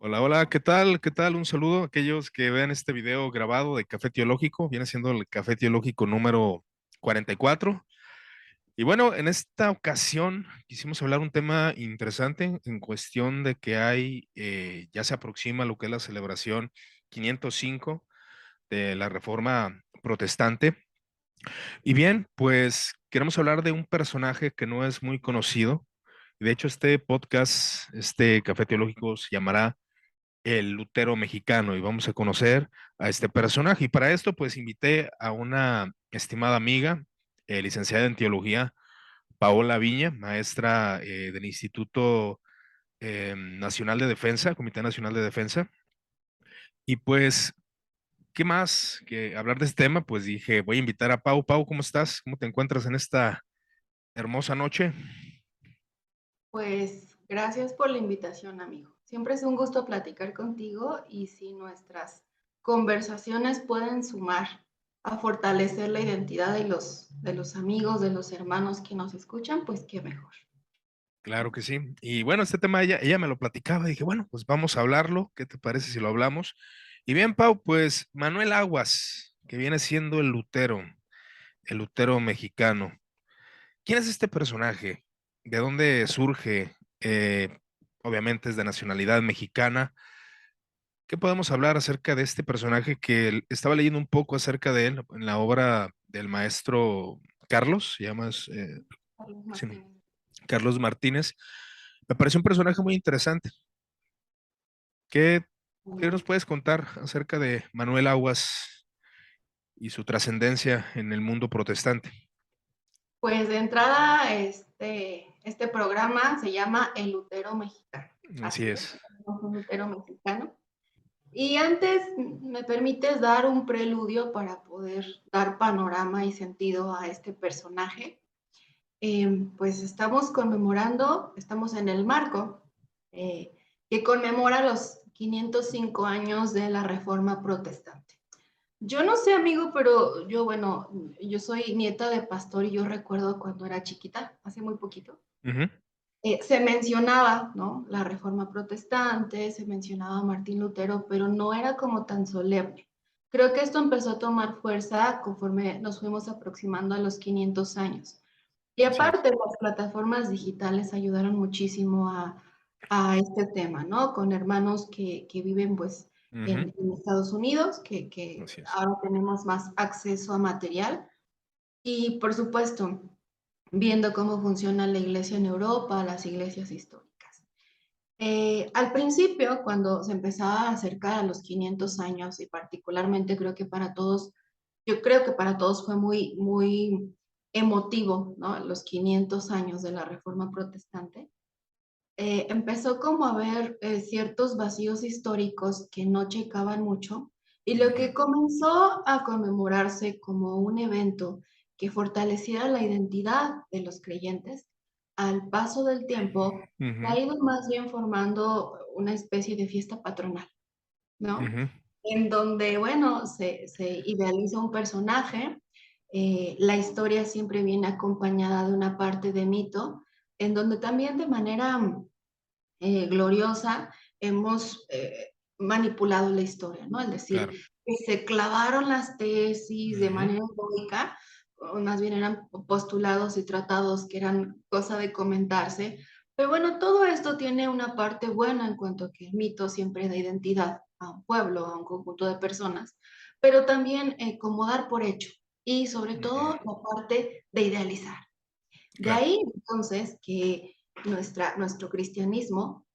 Hola, hola, ¿qué tal? ¿Qué tal? Un saludo a aquellos que vean este video grabado de Café Teológico. Viene siendo el Café Teológico número 44. Y bueno, en esta ocasión quisimos hablar un tema interesante en cuestión de que ya se aproxima lo que es la celebración 505 de la Reforma Protestante. Y bien, pues queremos hablar de un personaje que no es muy conocido. De hecho, este podcast, este Café Teológico se llamará El Lutero Mexicano y vamos a conocer a este personaje. Y para esto, pues invité a una estimada amiga, licenciada en teología, Paola Viña, maestra del Instituto Nacional de Defensa, Comité Nacional de Defensa. Y pues, ¿qué más que hablar de este tema? Pues dije, voy a invitar a Pau. Pau, ¿cómo estás? ¿Cómo te encuentras en esta hermosa noche? Pues gracias por la invitación, amigo. Siempre es un gusto platicar contigo y si nuestras conversaciones pueden sumar a fortalecer la identidad de los amigos, de los hermanos que nos escuchan, pues qué mejor. Claro que sí. Y bueno, este tema ella me lo platicaba. Dije, bueno, pues vamos a hablarlo. ¿Qué te parece si lo hablamos? Y bien, Pau, pues Manuel Aguas, que viene siendo el Lutero mexicano. ¿Quién es este personaje? ¿De dónde surge? Obviamente es de nacionalidad mexicana. ¿Qué podemos hablar acerca de este personaje estaba leyendo un poco acerca de él en la obra del maestro Carlos, se llama Carlos sí, no, Martínez. Carlos Martínez? Me parece un personaje muy interesante. ¿Qué, qué nos puedes contar acerca de Manuel Aguas y su trascendencia en el mundo protestante? Pues de entrada, este programa se llama El Lutero Mexicano. Así Así es, es. tenemos un Lutero mexicano. Y antes, ¿me permites dar un preludio para poder dar panorama y sentido a este personaje? Pues estamos en el marco eh, que conmemora los 505 años de la Reforma Protestante. Yo no sé, amigo, pero bueno, yo soy nieta de pastor y yo recuerdo cuando era chiquita, hace muy poquito, Ujú. se mencionaba, ¿no? La Reforma Protestante, se mencionaba a Martín Lutero, pero no era como tan solemne. Creo que esto empezó a tomar fuerza conforme nos fuimos aproximando a los 500 años. Y Así es. aparte, las plataformas digitales ayudaron muchísimo a este tema, ¿no? Con hermanos que viven pues Ujú. en Estados Unidos, que Así es. ahora tenemos más acceso a material. Y por supuesto, viendo cómo funciona la iglesia en Europa, las iglesias históricas. Al principio, cuando se empezaba a acercar a los 500 años, y particularmente creo que para todos, yo creo que para todos fue muy, muy emotivo, ¿no? Los 500 años de la Reforma Protestante. Empezó como a haber ciertos vacíos históricos que no checaban mucho, y lo Ujú. que comenzó a conmemorarse como un evento que fortaleciera la identidad de los creyentes, al paso del tiempo, Ujú. ha ido más bien formando una especie de fiesta patronal, ¿no? Ujú. En donde, bueno, se idealiza un personaje, la historia siempre viene acompañada de una parte de mito, en donde también de manera gloriosa hemos manipulado la historia, ¿no? Es decir, Claro. que se clavaron las tesis de Ujú. manera egoica, o más bien eran postulados y tratados que eran cosa de comentarse. Pero bueno, todo esto tiene una parte buena en cuanto a que el mito siempre da identidad a un pueblo, a un conjunto de personas, pero también como dar por hecho y sobre todo Ujú. la parte de idealizar. De Claro. ahí entonces que nuestro cristianismo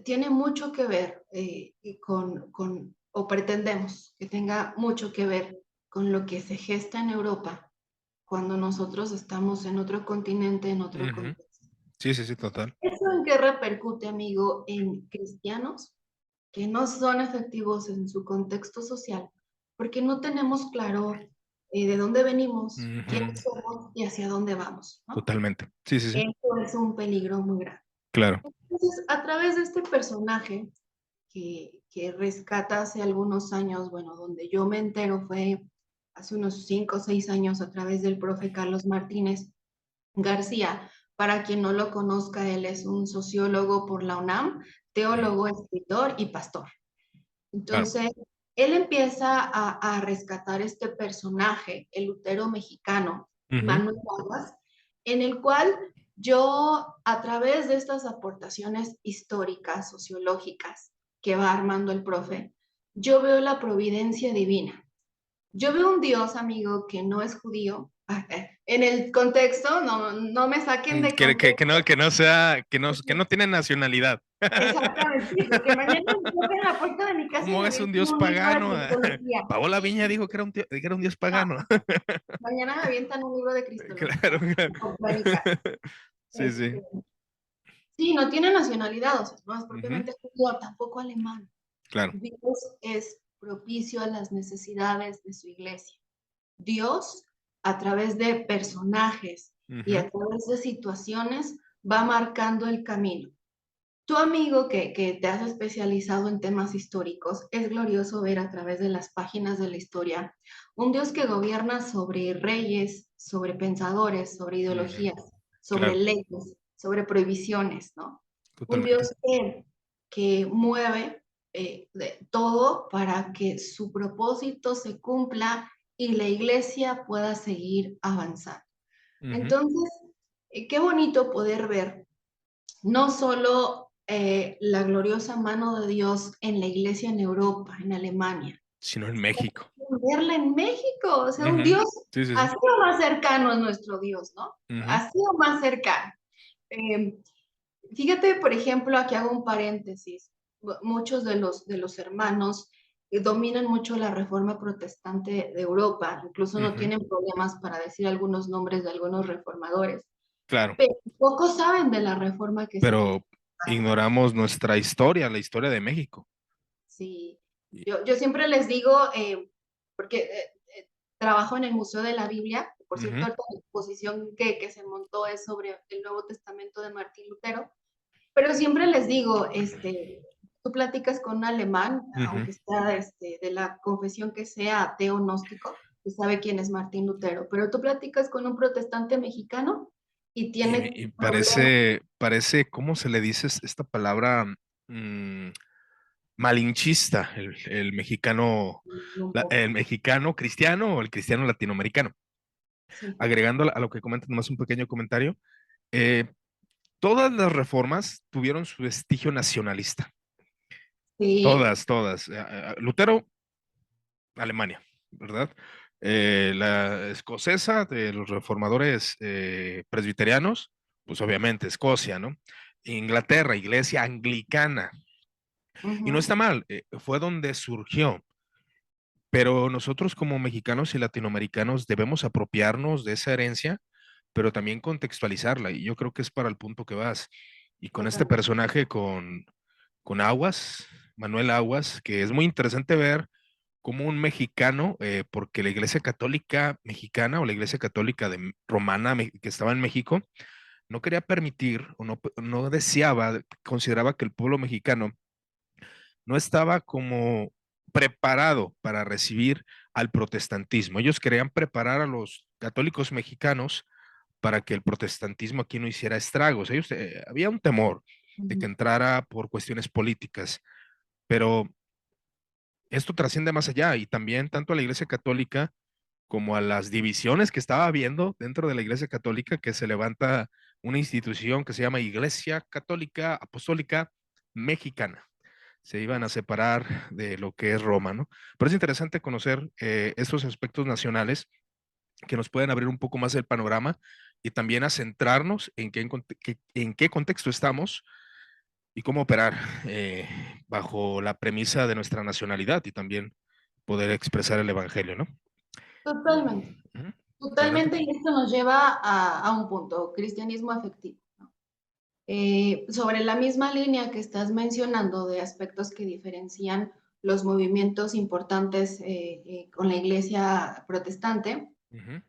tiene mucho que ver o pretendemos que tenga mucho que ver con lo que se gesta en Europa cuando nosotros estamos en otro continente, en otro Ujú. contexto. Sí, sí, sí, total. ¿Eso en qué repercute, amigo? En cristianos que no son efectivos en su contexto social, porque no tenemos claro de dónde venimos, Ujú. quiénes somos y hacia dónde vamos, ¿no? Totalmente. Sí, sí, sí. Eso es un peligro muy grande. Claro. Entonces, a través de este personaje que rescata hace algunos años, bueno, donde yo me entero fue hace unos 5 o 6 años a través del profe Carlos Martínez García. Para quien no lo conozca, él es un sociólogo por la UNAM, teólogo, escritor y pastor. Claro. Entonces, él empieza a rescatar este personaje, el Lutero mexicano, Ujú. Manuel Aguas, en el cual yo, a través de estas aportaciones históricas, sociológicas, que va armando el profe, yo veo la providencia divina. Yo veo un Dios, amigo, que no es judío. En el contexto, no me saquen de contexto. Que no sea, que no tiene nacionalidad. Exactamente, porque mañana me tocan la puerta de mi casa y ¿Cómo me es un avientan dios un libro de pagano? cristología. Paola Viña dijo que que era un dios No, pagano. mañana me avientan un libro de cristología. Claro, claro. Sí, sí. Este, sí, no tiene nacionalidad, o sea, no es Ujú. propiamente judío, tampoco alemán. Claro. Dios es propicio a las necesidades de su iglesia. Dios, a través de personajes y Ujú. a través de situaciones, va marcando el camino. Tu amigo que te has especializado en temas históricos, es glorioso ver a través de las páginas de la historia un Dios que gobierna sobre reyes, sobre pensadores, sobre Ujú. ideologías, sobre Claro, leyes, sobre prohibiciones, ¿no? Un totalmente. Dios que mueve todo para que su propósito se cumpla y la iglesia pueda seguir avanzando. Ujú. Entonces, qué bonito poder ver no solo la gloriosa mano de Dios en la iglesia en Europa, en Alemania, Sino en México. verla en México, o sea, un Ujú. Dios Sí, sí, sí. así o más cercano a nuestro Dios, ¿no? Ujú. Así o más cercano. Eh, Fíjate, por ejemplo, aquí hago un paréntesis. Muchos de los hermanos dominan mucho la reforma protestante de Europa, incluso no Ujú. tienen problemas para decir algunos nombres de algunos reformadores, Claro, pero pocos saben de la reforma que se dio. pero ignoramos nuestra historia, la historia de México. Sí, Y- yo siempre les digo, porque trabajo en el Museo de la Biblia, por cierto, Ujú. la exposición que se montó es sobre el Nuevo Testamento de Martín Lutero, pero siempre les digo, tú platicas con un alemán, Ujú. aunque sea de la confesión que sea ateo gnóstico, que sabe quién es Martín Lutero, pero tú platicas con un protestante mexicano y tiene Y problemas. parece, ¿cómo se le dice esta palabra? Mm, malinchista, el mexicano, Un poco. el mexicano cristiano o el cristiano latinoamericano. Sí, Agregando a lo que comentas, nomás un pequeño comentario. eh, Todas las reformas tuvieron su vestigio nacionalista. sí. Todas, todas. Lutero, Alemania, ¿verdad? La escocesa de los reformadores presbiterianos, pues obviamente Escocia, ¿no? Inglaterra, iglesia anglicana. Y no Ujú. está mal, fue donde surgió. Pero nosotros como mexicanos y latinoamericanos debemos apropiarnos de esa herencia, pero también contextualizarla. Y yo creo que es para el punto que vas. Y con este Totalmente. personaje, con Aguas, Manuel Aguas, que es muy interesante ver cómo un mexicano, porque la Iglesia Católica mexicana o la Iglesia Católica romana que estaba en México, no quería permitir o no deseaba, consideraba que el pueblo mexicano no estaba como preparado para recibir al protestantismo. Ellos querían preparar a los católicos mexicanos para que el protestantismo aquí no hiciera estragos. Ellos, había un temor de que Ujú. entrara por cuestiones políticas, pero esto trasciende más allá y también tanto a la Iglesia Católica como a las divisiones que estaba habiendo dentro de la Iglesia Católica, que se levanta una institución que se llama Iglesia Católica Apostólica Mexicana. Se iban a separar de lo que es Roma, ¿no? Pero es interesante conocer estos aspectos nacionales que nos pueden abrir un poco más el panorama y también a centrarnos en qué contexto estamos y cómo operar bajo la premisa de nuestra nacionalidad y también poder expresar el evangelio, ¿no? Totalmente. Ujú. Adelante. Totalmente, y esto nos lleva a un punto, cristianismo afectivo, ¿no? Sobre la misma línea que estás mencionando de aspectos que diferencian los movimientos importantes con la iglesia protestante, Ujú.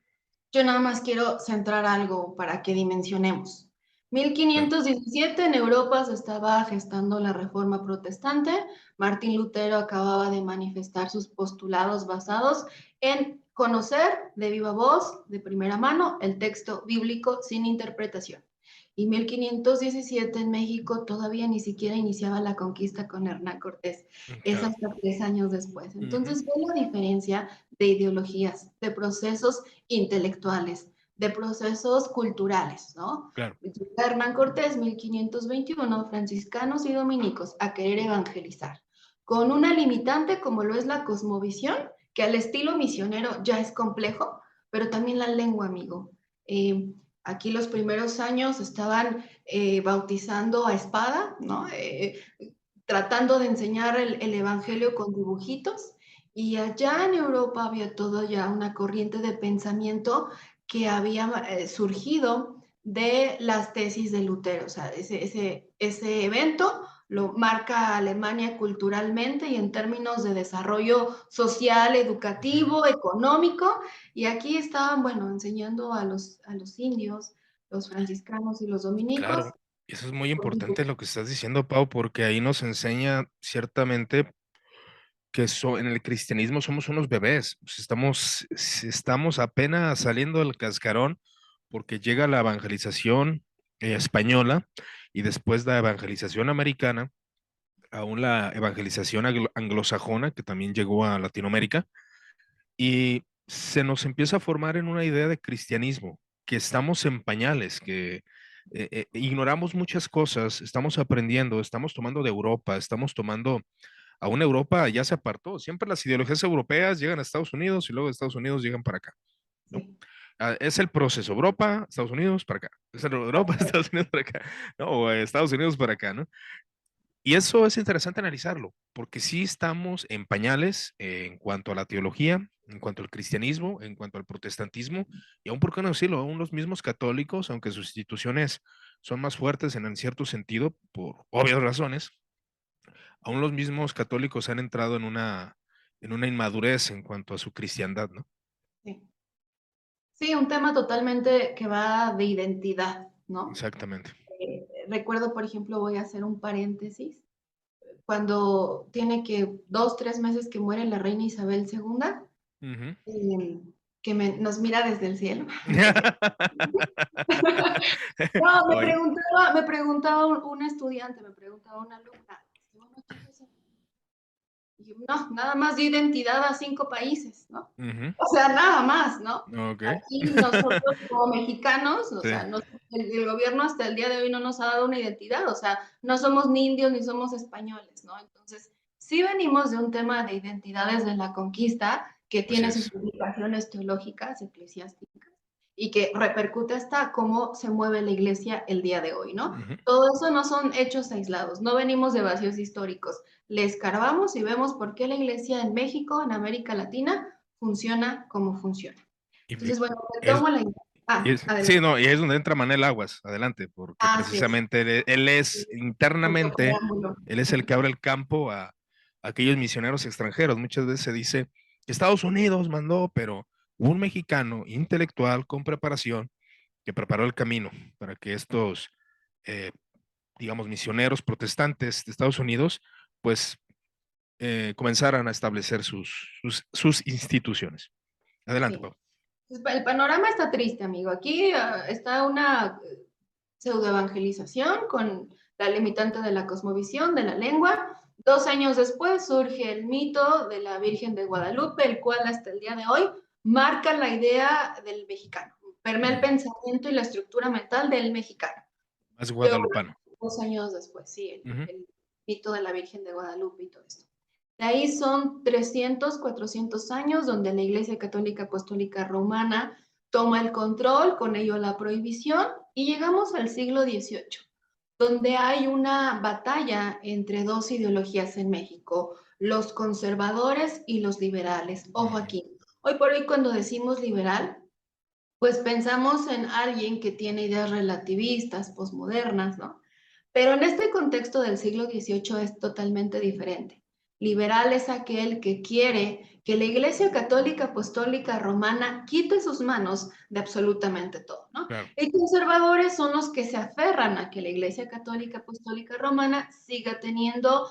yo nada más quiero centrar algo para que dimensionemos. Claro. 1517 en Europa se estaba gestando la reforma protestante. Martín Lutero acababa de manifestar sus postulados basados en conocer de viva voz, de primera mano, el texto bíblico sin interpretación. y 1517 en México todavía ni siquiera iniciaba la conquista con Hernán Cortés, es Claro. hasta 3 años después. Ujú. Entonces, ve la diferencia de ideologías, de procesos intelectuales, de procesos culturales, ¿no? Claro. Llega Hernán Cortés, 1521, franciscanos y dominicos, a querer evangelizar, con una limitante como lo es la cosmovisión, que al estilo misionero ya es complejo, pero también la lengua, amigo. Aquí los primeros años estaban bautizando a espada, ¿no? Tratando de enseñar el evangelio con dibujitos, y allá en Europa había todo ya una corriente de pensamiento que había surgido de las tesis de Lutero. O sea, ese evento lo marca a Alemania culturalmente y en términos de desarrollo social, educativo, económico, y aquí estaban, bueno, enseñando a los indios, los franciscanos y los dominicos. Claro, eso es muy importante lo que estás diciendo, Pau, porque ahí nos enseña ciertamente que en el cristianismo somos unos bebés, pues estamos apenas saliendo del cascarón porque llega la evangelización española y después la evangelización americana, aún la evangelización anglosajona que también llegó a Latinoamérica y se nos empieza a formar en una idea de cristianismo, que estamos en pañales, que ignoramos muchas cosas, estamos aprendiendo, estamos tomando de Europa, estamos tomando, aún Europa ya se apartó, siempre las ideologías europeas llegan a Estados Unidos y luego de Estados Unidos llegan para acá, ¿no? Sí. Es el proceso, Europa, Estados Unidos, para acá, es Europa, Estados Unidos, para acá, ¿no? O Estados Unidos, para acá, ¿no? Y eso es interesante analizarlo, porque sí estamos en pañales en cuanto a la teología, en cuanto al cristianismo, en cuanto al protestantismo, y aún, ¿por qué no decirlo? Aún los mismos católicos, aunque sus instituciones son más fuertes en cierto sentido, por obvias razones, aún los mismos católicos han entrado en una inmadurez en cuanto a su cristiandad, ¿no? Sí. Sí, un tema totalmente que va de identidad, ¿no? Exactamente. Recuerdo, por ejemplo, voy a hacer un paréntesis, cuando tiene que 2, 3 meses que muere la reina Isabel II, Ujú. eh, que nos mira desde el cielo. No, Oye, me preguntaba un estudiante, me preguntaba una alumna, bueno, ¿qué es eso? Y yo, no, nada más de identidad a 5 países, ¿no? ujú, O sea, nada más, ¿no? ok. Aquí nosotros como mexicanos, o Sí, sea, el gobierno hasta el día de hoy no nos ha dado una identidad, o sea, no somos ni indios ni somos españoles, ¿no? Entonces, sí venimos de un tema de identidades de la conquista que así tiene sus es. implicaciones teológicas, eclesiásticas, y que repercute hasta cómo se mueve la iglesia el día de hoy, ¿no? Ujú. Todo eso no son hechos aislados, no venimos de vacíos históricos. Le escarbamos y vemos por qué la iglesia en México, en América Latina, funciona como funciona. Y Entonces, bueno, es, retomo la idea. sí, Adelante. no, y es donde entra Manel Aguas, adelante, porque Así es. precisamente él es Punto internamente, preámbulo. él es el que abre el campo a aquellos misioneros extranjeros. Muchas veces se dice que Estados Unidos mandó, pero un mexicano intelectual con preparación que preparó el camino para que estos, eh, digamos, misioneros protestantes de Estados Unidos, pues comenzaran a establecer sus instituciones. Adelante, Sí. Pau. Pues, el panorama está triste, amigo. Aquí está una pseudoevangelización con la limitante de la cosmovisión, de la lengua. 2 años después surge el mito de la Virgen de Guadalupe, el cual hasta el día de hoy marca la idea del mexicano, permea el Ujú. pensamiento y la estructura mental del mexicano. Más Yo, guadalupano. 2 años después, sí, Ujú. el mito de la Virgen de Guadalupe y todo esto. De ahí son 300, 400 años donde la Iglesia Católica Apostólica Romana toma el control, con ello la prohibición, y llegamos al siglo XVIII, donde hay una batalla entre dos ideologías en México, los conservadores y los liberales. Ojo Ujú. aquí, hoy por hoy cuando decimos liberal, pues pensamos en alguien que tiene ideas relativistas, posmodernas, ¿no? Pero en este contexto del siglo XVIII es totalmente diferente. Liberal es aquel que quiere que la Iglesia Católica Apostólica Romana quite sus manos de absolutamente todo, ¿no? Claro. Y conservadores son los que se aferran a que la Iglesia Católica Apostólica Romana siga teniendo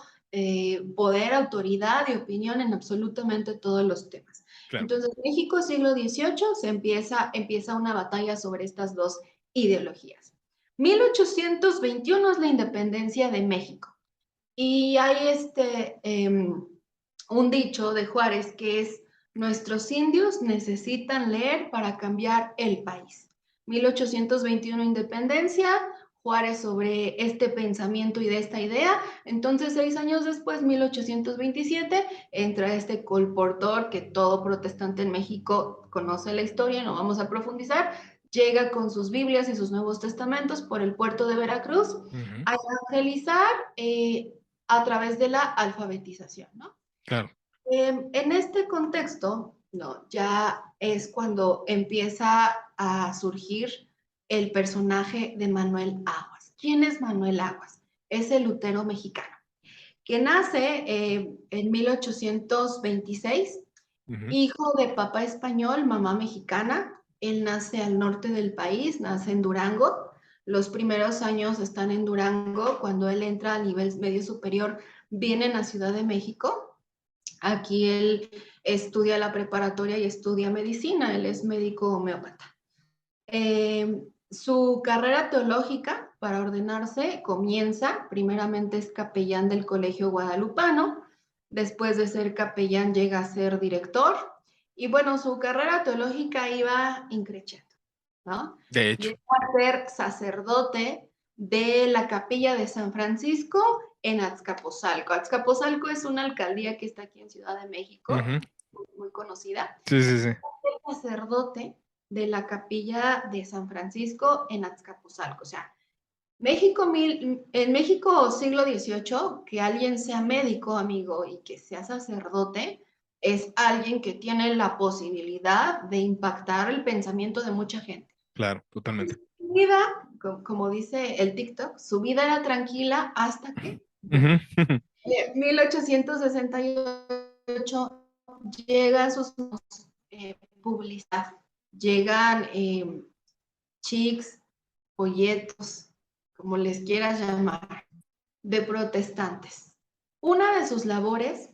poder, autoridad y opinión en absolutamente todos los temas. Claro. Entonces, México, siglo XVIII, empieza una batalla sobre estas dos ideologías. 1821 es la independencia de México. Y hay un dicho de Juárez que es: nuestros indios necesitan leer para cambiar el país. 1821 independencia, Juárez sobre este pensamiento y de esta idea. Entonces, 6 años después, 1827, entra este colportor que todo protestante en México conoce la historia, no vamos a profundizar, llega con sus Biblias y sus Nuevos Testamentos por el puerto de Veracruz a evangelizar a través de la alfabetización, ¿no? Claro. En este contexto, ¿no? Ya es cuando empieza a surgir el personaje de Manuel Aguas. ¿Quién es Manuel Aguas? Es el Lutero mexicano, que nace en 1826, hijo de papá español, mamá mexicana. Él nace al norte del país, nace en Durango. Los primeros años están en Durango. Cuando él entra a nivel medio superior, vienen a Ciudad de México. Aquí él estudia la preparatoria y estudia medicina. Él es médico homeópata. Su carrera teológica para ordenarse comienza, primeramente es capellán del Colegio Guadalupano, después de ser capellán llega a ser director, y bueno, su carrera teológica iba increciendo, ¿no? De hecho. Llegó a ser sacerdote de la capilla de San Francisco en Azcapotzalco. Azcapotzalco es una alcaldía que está aquí en Ciudad de México, muy conocida. Sí, sí, sí. El sacerdote de la capilla de San Francisco en Azcapotzalco. O sea, en México siglo XVIII, que alguien sea médico, amigo, y que sea sacerdote, es alguien que tiene la posibilidad de impactar el pensamiento de mucha gente. Claro, totalmente. Su vida, como dice el TikTok, su vida era tranquila hasta que 1868 llegan sus publicidad, llegan chics, folletos, como les quieras llamar, de protestantes. Una de sus labores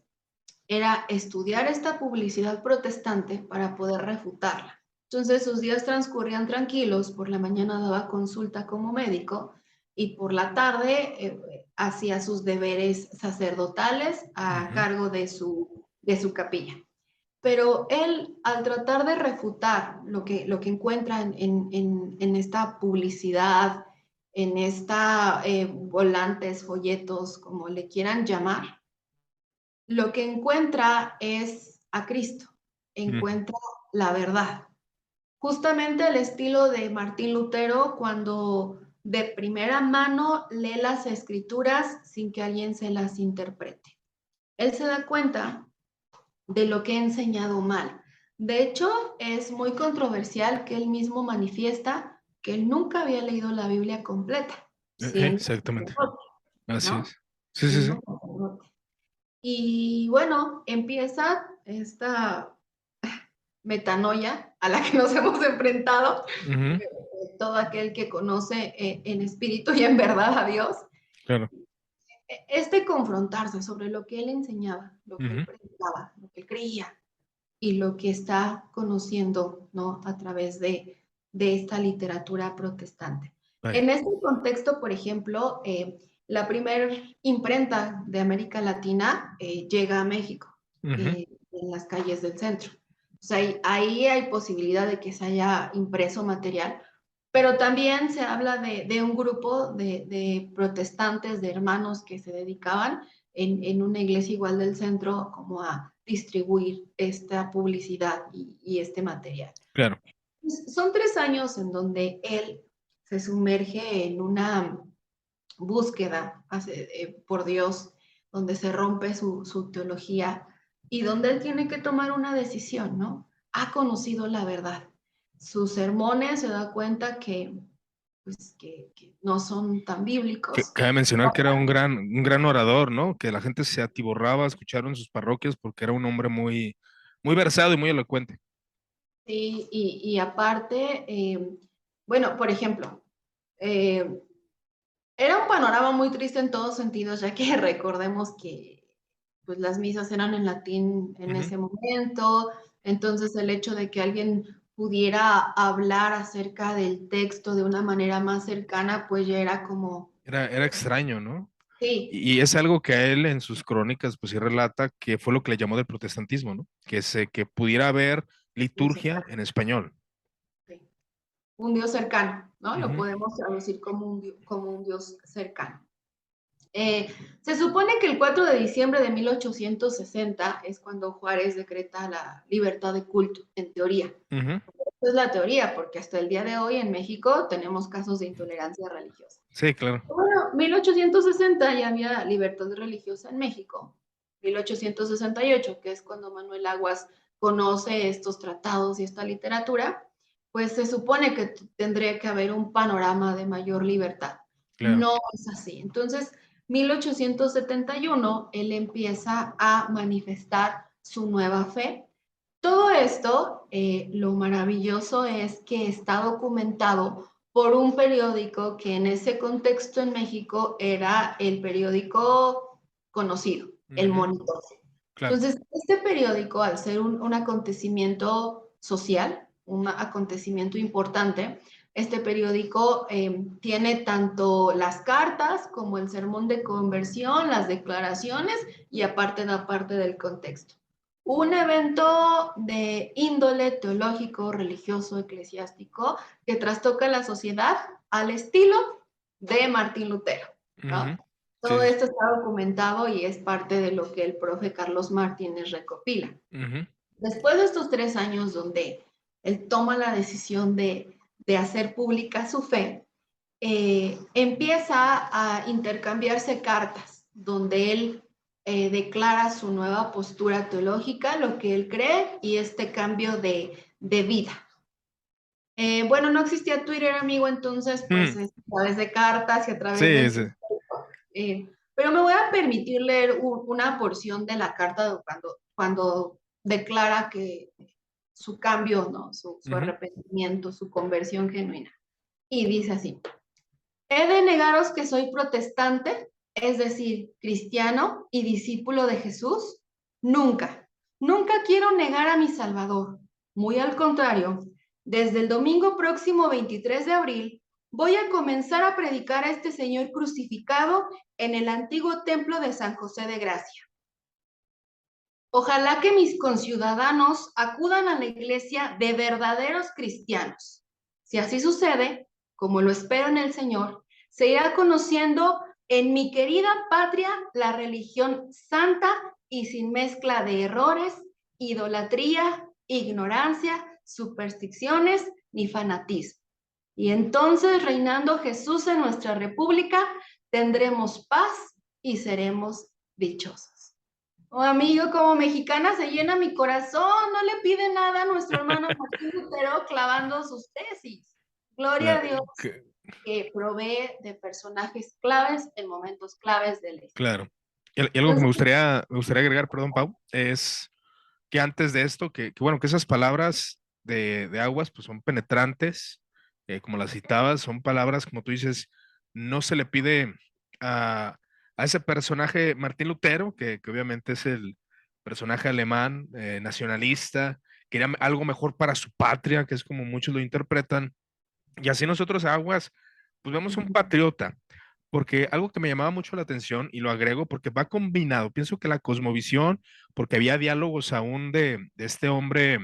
era estudiar esta publicidad protestante para poder refutarla. Entonces sus días transcurrían tranquilos, por la mañana daba consulta como médico y por la tarde hacía sus deberes sacerdotales a cargo de su capilla. Pero él, al tratar de refutar lo que encuentra en esta publicidad, en esta volantes, folletos, como le quieran llamar, lo que encuentra es a Cristo, encuentra la verdad. Justamente al estilo de Martín Lutero, cuando de primera mano lee las escrituras sin que alguien se las interprete. Él se da cuenta de lo que ha enseñado mal. De hecho, es muy controversial que él mismo manifiesta que él nunca había leído la Biblia completa, siendo Exactamente. sacerdote, Así ¿no? es. Sí, sí, sí. Siendo sacerdote. Y bueno, empieza esta metanoia a la que nos hemos enfrentado, todo aquel que conoce en espíritu y en verdad a Dios, Claro. confrontarse sobre lo que él enseñaba, lo que él predicaba, lo que él creía y lo que está conociendo, ¿no? A través de esta literatura protestante. Vaya. En este contexto, por ejemplo, la primera imprenta de América Latina llega a México, en las calles del centro. O sea, ahí hay posibilidad de que se haya impreso material, pero también se habla de un grupo de protestantes, de hermanos que se dedicaban en una iglesia igual del centro como a distribuir esta publicidad y este material. Claro. Son 3 años en donde él se sumerge en una búsqueda por Dios, donde se rompe su teología y donde él tiene que tomar una decisión, ¿no? Ha conocido la verdad. Sus sermones se da cuenta que, pues, que no son tan bíblicos. Cabe mencionar que era un gran orador, ¿no? Que la gente se atiborraba a escucharlo en sus parroquias porque era un hombre muy, muy versado y muy elocuente. Sí, y aparte, bueno, por ejemplo, era un panorama muy triste en todos sentidos, ya que recordemos que pues, las misas eran en latín en ese momento, entonces el hecho de que alguien pudiera hablar acerca del texto de una manera más cercana, pues ya era como, Era extraño, ¿no? sí, Y es algo que a él en sus crónicas, pues sí relata que fue lo que le llamó del protestantismo, ¿no? Que pudiera haber muy liturgia cercano, en español. sí. Un Dios cercano, ¿no? Lo Ujú, podemos traducir como un Dios cercano. Eh, Se supone que el 4 de diciembre de 1860 es cuando Juárez decreta la libertad de culto, en teoría. ujú. Esa es la teoría, porque hasta el día de hoy en México tenemos casos de intolerancia religiosa. Sí, claro. Bueno, 1860 ya había libertad religiosa en México. 1868, que es cuando Manuel Aguas conoce estos tratados y esta literatura, pues se supone que tendría que haber un panorama de mayor libertad. Claro. No es así. Entonces, 1871, él empieza a manifestar su nueva fe. Todo esto, lo maravilloso es que está documentado por un periódico que en ese contexto en México era el periódico conocido, El Ujú, Monitor. claro. Entonces, este periódico, al ser un acontecimiento social, un acontecimiento importante, este periódico tiene tanto las cartas como el sermón de conversión, las declaraciones y aparte da parte del contexto. Un evento de índole teológico, religioso, eclesiástico, que trastoca la sociedad al estilo de Martín Lutero, ¿no? Ujú, Todo sí, sí. esto está documentado y es parte de lo que el profe Carlos Martínez recopila. Ujú, Después de estos 3 años donde él toma la decisión de hacer pública su fe, empieza a intercambiarse cartas donde él declara su nueva postura teológica, lo que él cree y este cambio de vida. Bueno, no existía Twitter, amigo, entonces pues ujú. a través de cartas y a través Sí, de... sí. pero me voy a permitir leer una porción de la carta de cuando declara que su cambio, ¿no? Su Ujú, arrepentimiento, su conversión genuina. Y dice así: he de negaros que soy protestante, es decir, cristiano y discípulo de Jesús. Nunca, nunca quiero negar a mi Salvador. Muy al contrario, desde el domingo próximo 23 de abril voy a comenzar a predicar a este Señor crucificado en el antiguo templo de San José de Gracia. Ojalá que mis conciudadanos acudan a la iglesia de verdaderos cristianos. Si así sucede, como lo espero en el Señor, se irá conociendo en mi querida patria la religión santa y sin mezcla de errores, idolatría, ignorancia, supersticiones ni fanatismo. Y entonces, reinando Jesús en nuestra república, tendremos paz y seremos dichosos. Oh, amigo, como mexicana se llena mi corazón, no le pide nada a nuestro hermano Martín Lutero clavando sus tesis. Gloria a Claro, Dios que provee de personajes claves en momentos claves de la historia. claro. Y algo que Entonces, me gustaría agregar, perdón, Pau, es que antes de esto, bueno, que esas palabras de Aguas, pues son penetrantes, como las citabas, son palabras, como tú dices, no se le pide a ese personaje Martín Lutero, que obviamente es el personaje alemán, nacionalista, quería algo mejor para su patria, que es como muchos lo interpretan, y así nosotros Aguas, pues vemos un patriota, porque algo que me llamaba mucho la atención, y lo agrego porque va combinado, pienso que la cosmovisión, porque había diálogos aún de este hombre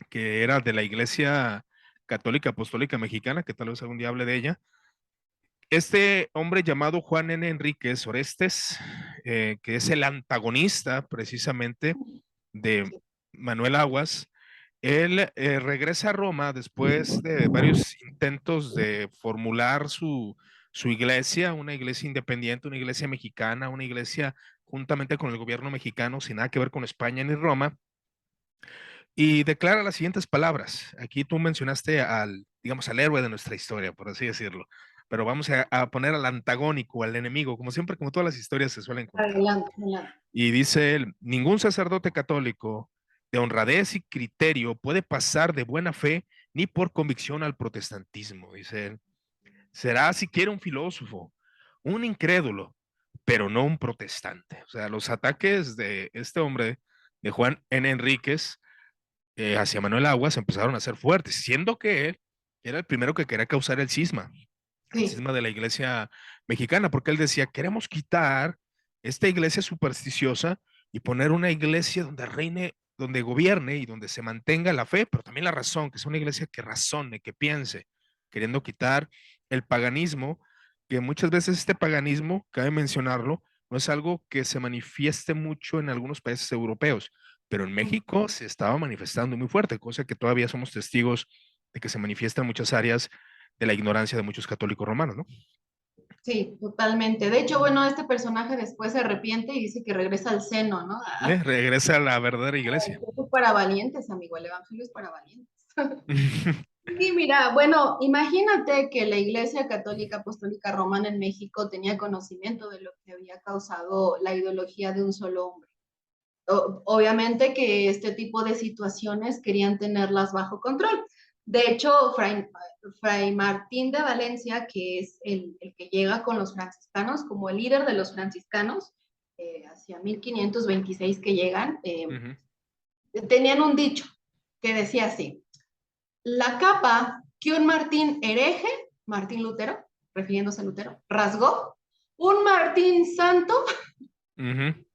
que era de la Iglesia Católica Apostólica Mexicana, que tal vez algún día hable de ella, este hombre llamado Juan N. Enríquez Orestes, que es el antagonista precisamente de Manuel Aguas, él regresa a Roma después de varios intentos de formular su iglesia, una iglesia independiente, una iglesia mexicana, una iglesia juntamente con el gobierno mexicano, sin nada que ver con España ni Roma, y declara las siguientes palabras. Aquí tú mencionaste al, digamos, al héroe de nuestra historia, por así decirlo, pero vamos a poner al antagónico, al enemigo, como siempre, como todas las historias se suelen contar. adelante, adelante. Y dice él, ningún sacerdote católico de honradez y criterio puede pasar de buena fe ni por convicción al protestantismo, dice él. Será siquiera un filósofo, un incrédulo, pero no un protestante. O sea, los ataques de este hombre, de Juan N. Enríquez, hacia Manuel Aguas empezaron a ser fuertes, siendo que él era el primero que quería causar el Sí. cisma de la iglesia mexicana, porque él decía, queremos quitar esta iglesia supersticiosa y poner una iglesia donde reine, donde gobierne y donde se mantenga la fe, pero también la razón, que sea una iglesia que razone, que piense, queriendo quitar el paganismo, que muchas veces este paganismo, cabe mencionarlo, no es algo que se manifieste mucho en algunos países europeos, pero en México se estaba manifestando muy fuerte, cosa que todavía somos testigos de que se manifiesta en muchas áreas de la ignorancia de muchos católicos romanos, ¿no? Sí, totalmente. De hecho, bueno, este personaje después se arrepiente y dice que regresa al seno, ¿no? Regresa a la verdadera iglesia. Esto es para valientes, amigo, el evangelio es para valientes. Sí, mira, bueno, imagínate que la Iglesia Católica Apostólica Romana en México tenía conocimiento de lo que había causado la ideología de un solo hombre. Obviamente que este tipo de situaciones querían tenerlas bajo control. De hecho, Fray Martín de Valencia, que es el que llega con los franciscanos, como el líder de los franciscanos, hacia 1526 que llegan, Ujú. tenían un dicho que decía así: la capa que un Martín hereje, Martín Lutero, refiriéndose a Lutero, rasgó, un Martín santo Ujú.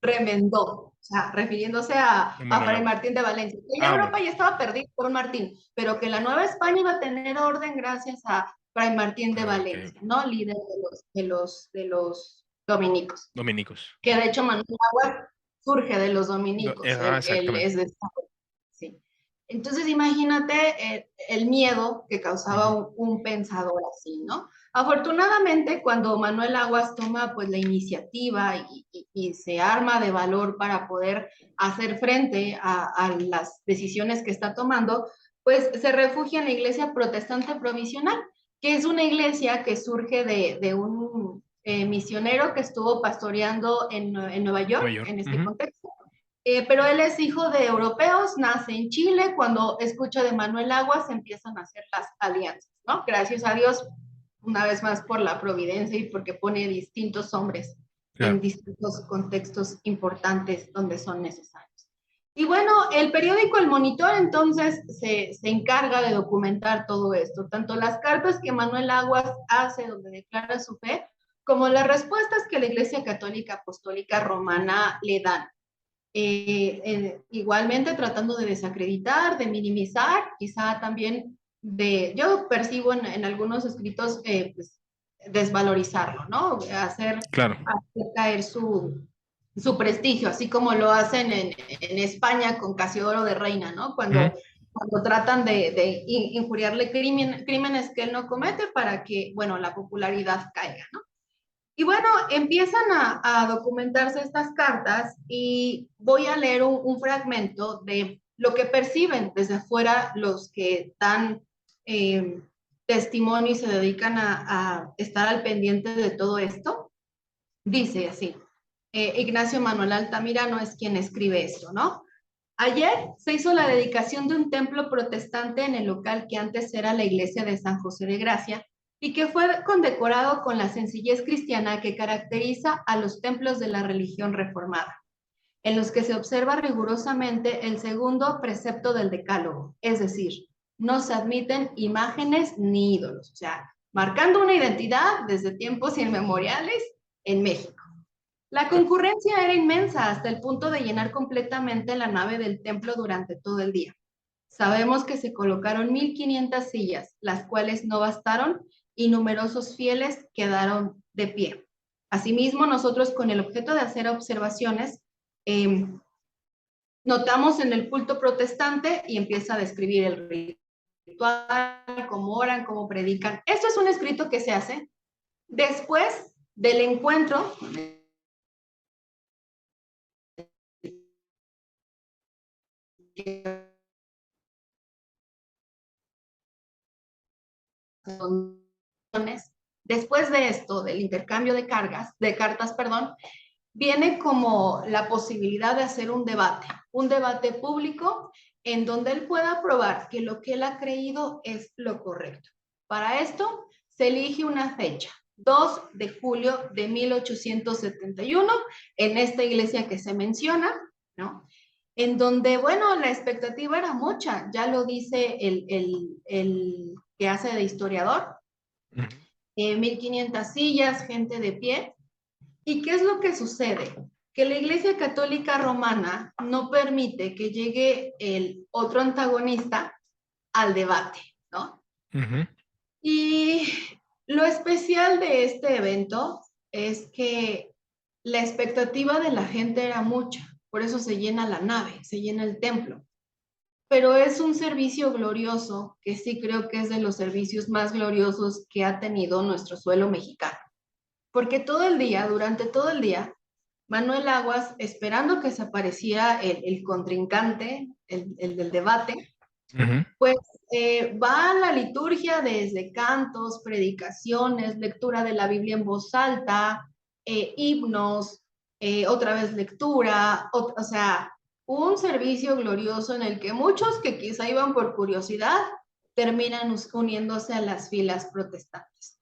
remendó, o sea, refiriéndose a Manuel Fray Aguas. Martín de Valencia. Que ya Ah, Europa bueno. ya estaba perdida por un Martín, pero que la Nueva España iba a tener orden gracias a Fray Martín de Ah, ok. Valencia, ¿no? Líder de los dominicos. Dominicos. Que de hecho Manuel Aguas surge de los dominicos, él Exactamente. es de esta, sí. Entonces imagínate el miedo que causaba Ujú. un pensador así, ¿no? Afortunadamente, cuando Manuel Aguas toma pues la iniciativa y se arma de valor para poder hacer frente a las decisiones que está tomando, pues se refugia en la iglesia protestante provisional, que es una iglesia que surge de un misionero que estuvo pastoreando en Nueva Nueva York, York. en este Ujú. contexto. Pero él es hijo de europeos, nace en Chile, cuando escucha de Manuel Aguas empiezan a hacer las alianzas, ¿no? Gracias a Dios, una vez más por la providencia y porque pone distintos hombres en Claro. distintos contextos importantes donde son necesarios. Y bueno, el periódico El Monitor entonces se encarga de documentar todo esto, tanto las cartas que Manuel Aguas hace donde declara su fe, como las respuestas que la Iglesia Católica Apostólica Romana le dan. Igualmente tratando de desacreditar, de minimizar, quizá también yo percibo en algunos escritos, pues, desvalorizarlo, ¿no? Claro. Hacer caer su prestigio, así como lo hacen en España con Casiodoro de Reina, ¿no? Ujú. Cuando tratan de injuriarle crímenes que él no comete para que, bueno, la popularidad caiga, ¿no? Y bueno, empiezan a documentarse estas cartas y voy a leer un fragmento de lo que perciben desde afuera los que dan eh, testimonio y se dedican a estar al pendiente de todo esto. Dice así, Ignacio Manuel Altamirano es quien escribe esto, ¿no? Ayer se hizo la dedicación de un templo protestante en el local que antes era la iglesia de San José de Gracia y que fue condecorado con la sencillez cristiana que caracteriza a los templos de la religión reformada, en los que se observa rigurosamente el segundo precepto del decálogo, es decir, no se admiten imágenes ni ídolos, o sea, marcando una identidad desde tiempos inmemoriales en México. La Claro. concurrencia era inmensa hasta el punto de llenar completamente la nave del templo durante todo el día. Sabemos que se colocaron 1500 sillas, las cuales no bastaron y numerosos fieles quedaron de pie. Asimismo, nosotros con el objeto de hacer observaciones, eh, notamos en el culto protestante y empieza a describir el ritual, cómo oran, cómo predican. Esto es un escrito que se hace después del encuentro después de esto, del intercambio de cartas, perdón, viene como la posibilidad de hacer un debate público en donde él pueda probar que lo que él ha creído es lo correcto. Para esto se elige una fecha, 2 de julio de 1871, en esta iglesia que se menciona, ¿no? en donde, bueno, la expectativa era mucha, ya lo dice el que hace de historiador, 1500 sillas, gente de pie. ¿Y qué es lo que sucede? Que la Iglesia Católica Romana no permite que llegue el otro antagonista al debate, ¿no? Ujú. Y lo especial de este evento es que la expectativa de la gente era mucha, por eso se llena la nave, se llena el templo. Pero es un servicio glorioso que sí creo que es de los servicios más gloriosos que ha tenido nuestro suelo mexicano. Porque todo el día, durante todo el día, Manuel Aguas, esperando que se apareciera el contrincante, el del debate, Ujú. pues va a la liturgia desde cantos, predicaciones, lectura de la Biblia en voz alta, himnos, otra vez lectura, o sea, un servicio glorioso en el que muchos que quizá iban por curiosidad terminan uniéndose a las filas protestantes.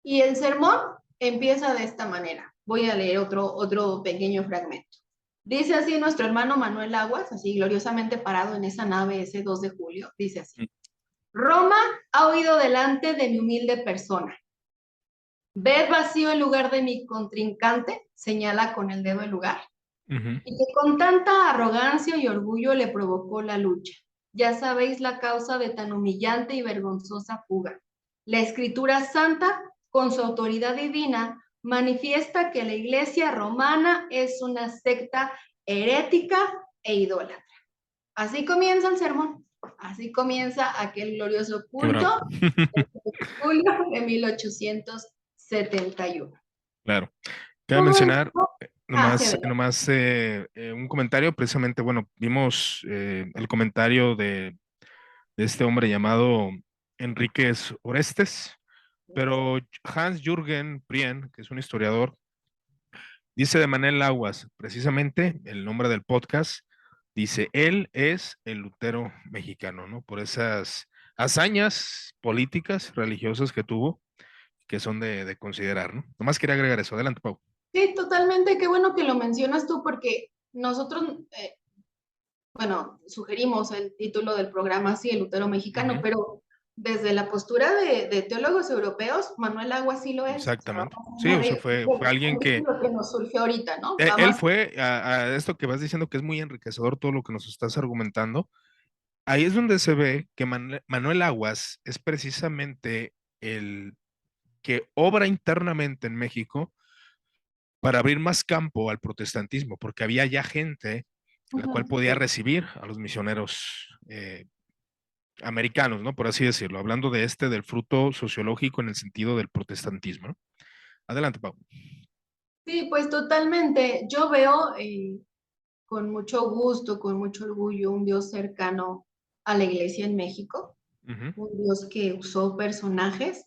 Y el sermón empieza de esta manera. Voy a leer otro pequeño fragmento. Dice así nuestro hermano Manuel Aguas, así gloriosamente parado en esa nave ese 2 de julio, dice así. Roma ha oído delante de mi humilde persona. Ved vacío el lugar de mi contrincante, señala con el dedo el lugar, Ujú. y que con tanta arrogancia y orgullo le provocó la lucha. Ya sabéis la causa de tan humillante y vergonzosa fuga. La Escritura Santa, con su autoridad divina, manifiesta que la Iglesia romana es una secta herética e idólatra. Así comienza el sermón, así comienza aquel glorioso Qué bravo. culto de julio de 1871. Claro. Cabe Todo mencionar esto, sí, adelante. nomás un comentario, precisamente, bueno, vimos el comentario de este hombre llamado Enríquez Orestes, pero Hans Jürgen Prien, que es un historiador, dice de Manel Aguas, precisamente el nombre del podcast, dice, él es el Lutero mexicano, ¿no? Por esas hazañas políticas, religiosas que tuvo, que son de considerar, ¿no? Nomás quería agregar eso. Adelante, Pau. Sí, totalmente, qué bueno que lo mencionas tú porque nosotros, bueno, sugerimos el título del programa, sí, el Lutero mexicano, Ujú. pero desde la postura de teólogos europeos, Manuel Aguas sí lo es. O sea, Exactamente. vamos Sí, a o sea, ver fue alguien que, lo que nos surgió ahorita, ¿no? él Vamos. fue a esto que vas diciendo que es muy enriquecedor todo lo que nos estás argumentando. Ahí es donde se ve que Manuel Aguas es precisamente el que obra internamente en México para abrir más campo al protestantismo, porque había ya gente la cual podía recibir a los misioneros americanos, ¿no? Por así decirlo, hablando de del fruto sociológico en el sentido del protestantismo, ¿no? Adelante, Pau. Sí, pues totalmente. Yo veo con mucho gusto, con mucho orgullo, un Dios cercano a la iglesia en México, Ujú. un Dios que usó personajes,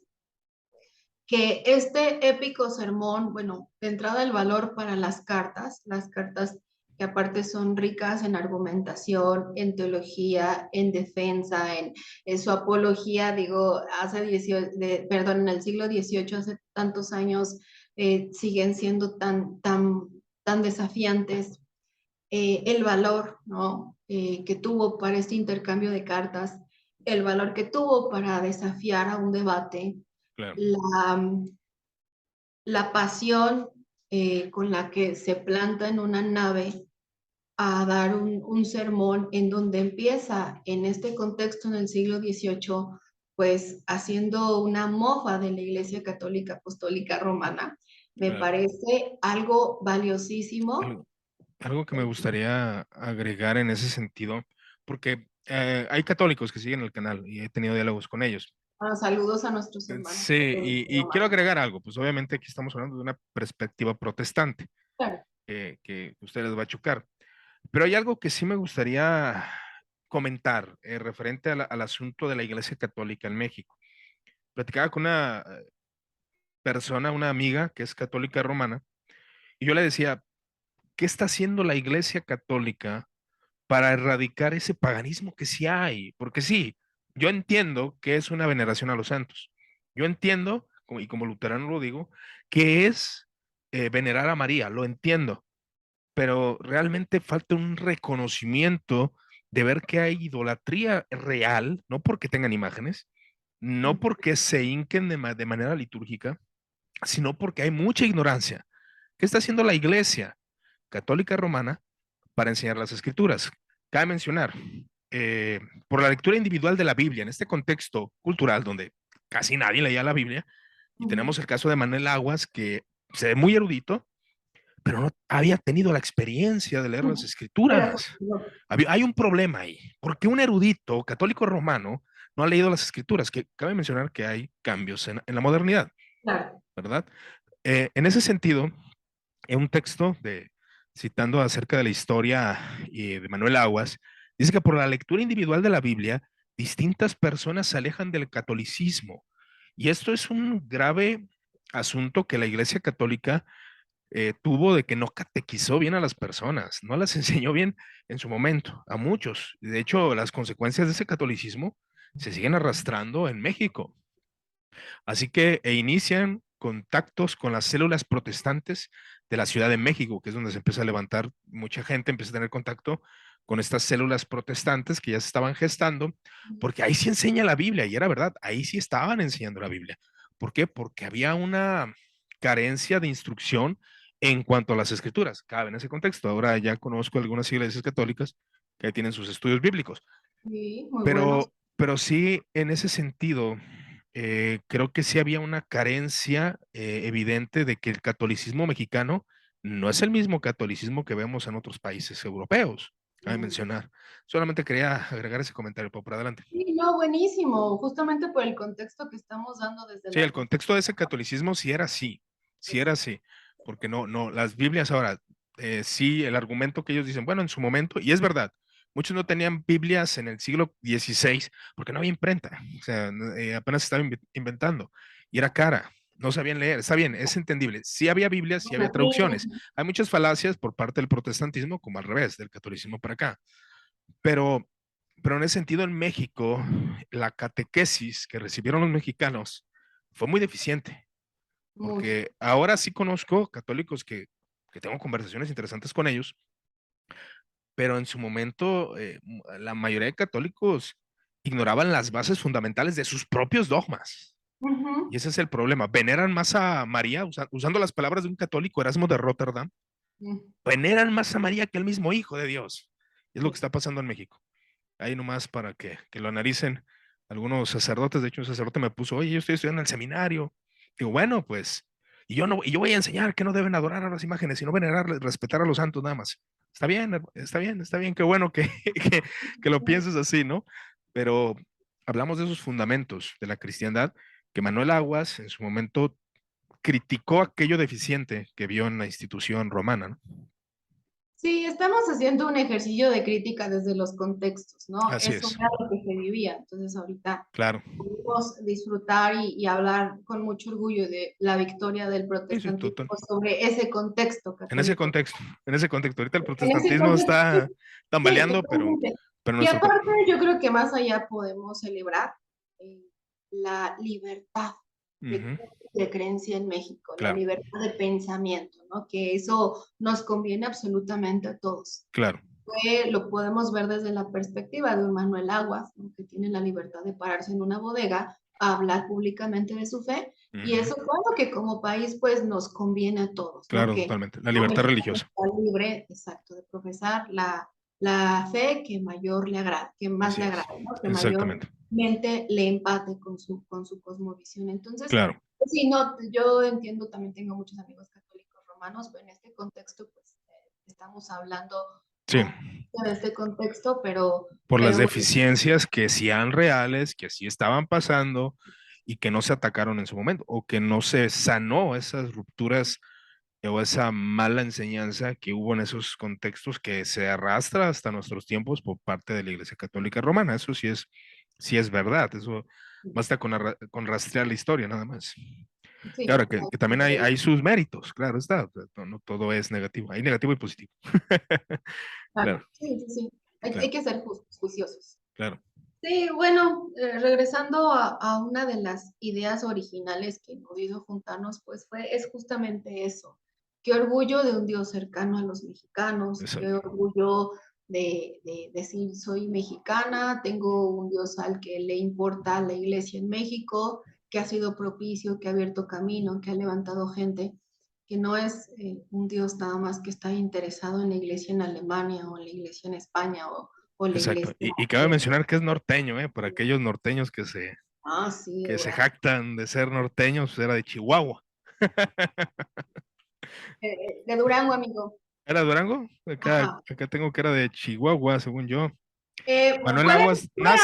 que este épico sermón, bueno, de entrada el valor para las cartas que aparte son ricas en argumentación, en teología, en defensa, en su apología, digo, perdón, en el siglo XVIII, hace tantos años, siguen siendo tan desafiantes. El valor, ¿no? Que tuvo para este intercambio de cartas, el valor que tuvo para desafiar a un debate, Claro, la, la pasión con la que se planta en una nave a dar un sermón en donde empieza en este contexto en el siglo XVIII, pues haciendo una mofa de la Iglesia Católica Apostólica Romana, me claro. parece algo valiosísimo. Algo, algo que me gustaría agregar en ese sentido, porque hay católicos que siguen el canal y he tenido diálogos con ellos. Bueno, saludos a nuestros Sí, hermanos católicos y quiero romanos. agregar algo, pues obviamente aquí estamos hablando de una perspectiva protestante Claro. que a ustedes les va a chocar, pero hay algo que sí me gustaría comentar referente al asunto de la Iglesia Católica en México. Platicaba con una persona, una amiga que es católica romana, y yo le decía, ¿qué está haciendo la Iglesia Católica para erradicar ese paganismo que sí hay? Porque sí, yo entiendo que es una veneración a los santos. Yo entiendo, y como luterano lo digo, que es venerar a María, lo entiendo. pero realmente falta un reconocimiento de ver que hay idolatría real, no porque tengan imágenes, no porque se hinquen de manera litúrgica, sino porque hay mucha ignorancia. ¿Qué está haciendo la Iglesia Católica Romana para enseñar las Escrituras? Cabe mencionar, por la lectura individual de la Biblia, en este contexto cultural donde casi nadie leía la Biblia, y Ujú. tenemos el caso de Manuel Aguas, que se ve muy erudito, pero no había tenido la experiencia de leer las Pero, Escrituras. Hay un problema ahí, porque un erudito católico romano no ha leído las Escrituras, que cabe mencionar que hay cambios en la modernidad, claro. ¿verdad? En ese sentido, en un texto citando acerca de la historia de Manuel Aguas, dice que por la lectura individual de la Biblia, distintas personas se alejan del catolicismo. Y esto es un grave asunto que la Iglesia Católica tuvo de que no catequizó bien a las personas, no las enseñó bien en su momento, a muchos. De hecho, las consecuencias de ese catolicismo se siguen arrastrando en México. Así que inician contactos con las células protestantes de la Ciudad de México, que es donde se empieza a levantar mucha gente, empieza a tener contacto con estas células protestantes que ya se estaban gestando, porque ahí sí enseña la Biblia, y era verdad, ahí sí estaban enseñando la Biblia. ¿Por qué? Porque había una carencia de instrucción en cuanto a las escrituras. Cabe en ese contexto. Ahora ya conozco algunas iglesias católicas que tienen sus estudios bíblicos. Sí, muy buenos. Pero sí, en ese sentido, creo que sí había una carencia evidente de que el catolicismo mexicano no es el mismo catolicismo que vemos en otros países europeos, cabe mencionar. Solamente quería agregar ese comentario, por adelante. Sí, no, buenísimo, justamente por el contexto que estamos dando desde Sí, la el perspectiva. contexto de ese catolicismo sí era así, porque no, las Biblias ahora, sí, el argumento que ellos dicen, bueno, en su momento, y es verdad, muchos no tenían Biblias en el siglo XVI porque no había imprenta, o sea, apenas se estaba inventando, y era cara, no sabían leer, está bien, es entendible, sí había Biblias, sí había traducciones, hay muchas falacias por parte del protestantismo, como al revés, del catolicismo para acá, pero, pero en ese sentido en México, la catequesis que recibieron los mexicanos fue muy deficiente, Mucho. porque ahora sí conozco católicos que tengo conversaciones interesantes con ellos, pero en su momento la mayoría de católicos ignoraban las bases fundamentales de sus propios dogmas. Ujú. Y ese es el problema. Veneran más a María, usando las palabras de un católico, Erasmo de Rotterdam, Mm, veneran más a María que el mismo Hijo de Dios. Y es lo que sí. está pasando en México. Ahí nomás para que lo analicen algunos sacerdotes. De hecho, un sacerdote me puso, oye, yo estoy estudiando en el seminario. Digo, bueno, pues, y yo voy a enseñar que no deben adorar a las imágenes, sino venerar, respetar a los santos nada más. Está bien, está bien, qué bueno que lo pienses así, ¿no? Pero hablamos de esos fundamentos de la cristiandad que Manuel Aguas en su momento criticó aquello deficiente que vio en la institución romana, ¿no? Sí, estamos haciendo un ejercicio de crítica desde los contextos, ¿no? Así Eso es, era lo que se vivía. Entonces, ahorita claro. podemos disfrutar y hablar con mucho orgullo de la victoria del Sí, sí, protestantismo total. sobre ese contexto En ese católico. contexto, en ese contexto. Ahorita el En ese protestantismo contexto, está sí, tambaleando, totalmente. pero Y nuestro... aparte, yo creo que más allá podemos celebrar eh, la libertad de, Ujú, de creencia en México, la claro, libertad de pensamiento, ¿no? Que eso nos conviene absolutamente a todos. claro, Lo podemos ver desde la perspectiva de un Manuel Aguas, ¿no? Que tiene la libertad de pararse en una bodega a hablar públicamente de su fe, y ujú, eso claro que como país pues nos conviene a todos, ¿no? claro, Que totalmente. La un libertad mexicano religiosa. está libre, exacto, de profesar la fe que mayor le agrade, que más Así le es. agrade, ¿no? Que Exactamente. mayormente le empate con su cosmovisión. Entonces, Claro. pues, sí, no, yo entiendo, también tengo muchos amigos católicos romanos, pero en este contexto pues estamos hablando Sí. de este contexto, Por las pero deficiencias que sí eran reales, que sí estaban pasando y que no se atacaron en su momento, o que no se sanó esas rupturas o esa mala enseñanza que hubo en esos contextos que se arrastra hasta nuestros tiempos por parte de la Iglesia Católica Romana. Eso sí es verdad. Eso basta con rastrear la historia nada más. Y sí, ahora que también hay sus méritos, claro está. No todo es negativo. Hay negativo y positivo. claro, Claro, sí, sí, sí. Hay claro, que ser juiciosos. claro. Sí, bueno, regresando a una de las ideas originales que nos hizo juntarnos, pues es justamente eso, qué orgullo de un Dios cercano a los mexicanos, qué Exacto. orgullo de decir soy mexicana, tengo un Dios al que le importa la iglesia en México, que ha sido propicio, que ha abierto camino, que ha levantado gente, que no es un Dios nada más que está interesado en la iglesia en Alemania o en la iglesia en España o la Exacto. iglesia Y cabe de... mencionar que es norteño, ¿eh? Por aquellos norteños Ah, sí, de que se Durango. jactan de ser norteños, pues era de Chihuahua. De Durango, amigo. ¿Era Durango? Ajá. Acá tengo que era de Chihuahua, según yo. Manuel Pueden, Aguas pueden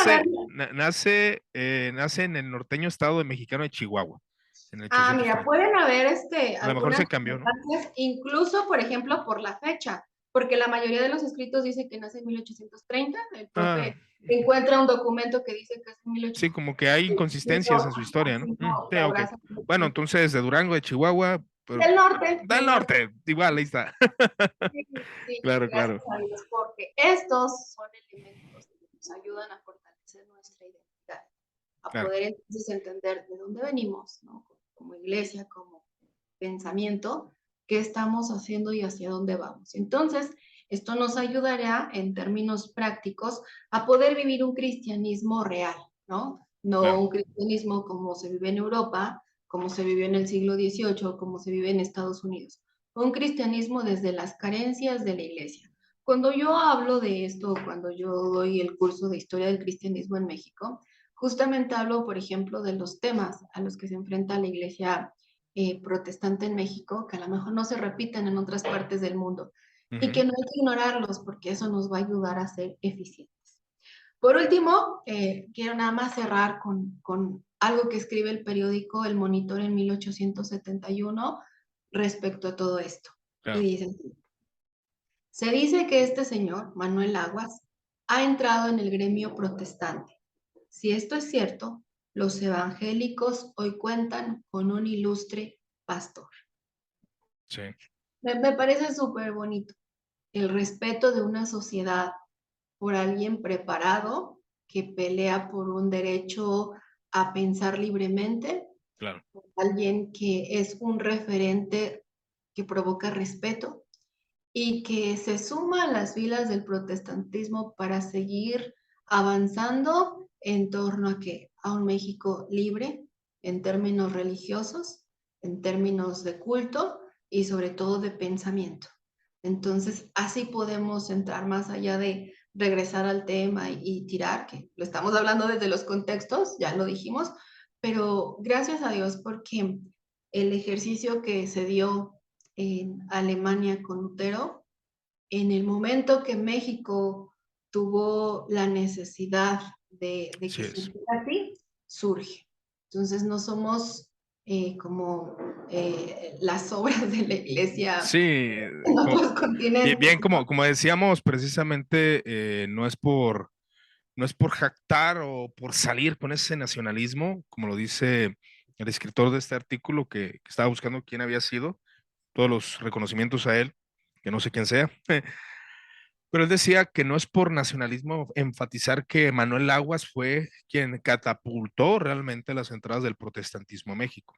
haber. nace en el norteño estado de mexicano de Chihuahua, en el Ah, mira, 830. pueden haber A lo mejor algunas se cambió, ¿no? discrepancias, incluso, por ejemplo, por la fecha, porque la mayoría de los escritos dice que nace en 1830, el Ah, profe encuentra un documento que dice que es en sí, 1830, como que hay inconsistencias en su historia, ¿no? así no, Sí, la ok. verdad Bueno, entonces de Durango, de Chihuahua, pero del del norte. norte, igual, ahí está. Sí, sí, Claro, gracias claro, a Dios, porque estos son elementos que nos ayudan a fortalecer nuestra identidad, a claro, poder entonces entender de dónde venimos, ¿no? Como iglesia, como pensamiento, qué estamos haciendo y hacia dónde vamos. Entonces, esto nos ayudará en términos prácticos a poder vivir un cristianismo real, ¿no? No claro. un cristianismo como se vive en Europa, como se vivió en el siglo XVIII, como se vive en Estados Unidos. Un cristianismo desde las carencias de la iglesia. Cuando yo hablo de esto, cuando yo doy el curso de historia del cristianismo en México, justamente hablo, por ejemplo, de los temas a los que se enfrenta la iglesia protestante en México, que a lo mejor no se repiten en otras partes del mundo y Ujú, que no hay que ignorarlos porque eso nos va a ayudar a ser eficientes. Por último, quiero nada más cerrar con algo que escribe el periódico El Monitor en 1871 respecto a todo esto. Y claro, dice, se dice que este señor, Manuel Aguas, ha entrado en el gremio protestante. Si esto es cierto, los evangélicos hoy cuentan con un ilustre pastor. sí, Me parece súper bonito el respeto de una sociedad por alguien preparado que pelea por un derecho a pensar libremente, claro. alguien que es un referente que provoca respeto y que se suma a las filas del protestantismo para seguir avanzando en torno a que a un México libre en términos religiosos, en términos de culto y sobre todo de pensamiento. Entonces, así podemos entrar más allá de regresar al tema y tirar, que lo estamos hablando desde los contextos, ya lo dijimos, pero gracias a Dios porque el ejercicio que se dio en Alemania con Lutero, en el momento que México tuvo la necesidad de Así que es. surgiera así, surge. Entonces no somos como las obras de la iglesia Sí, en como, otros continentes. bien, como decíamos, precisamente no es por jactar o por salir con ese nacionalismo, como lo dice el escritor de este artículo que estaba buscando quién había sido, todos los reconocimientos a él, que no sé quién sea, pero él decía que no es por nacionalismo enfatizar que Manuel Aguas fue quien catapultó realmente las entradas del protestantismo a México,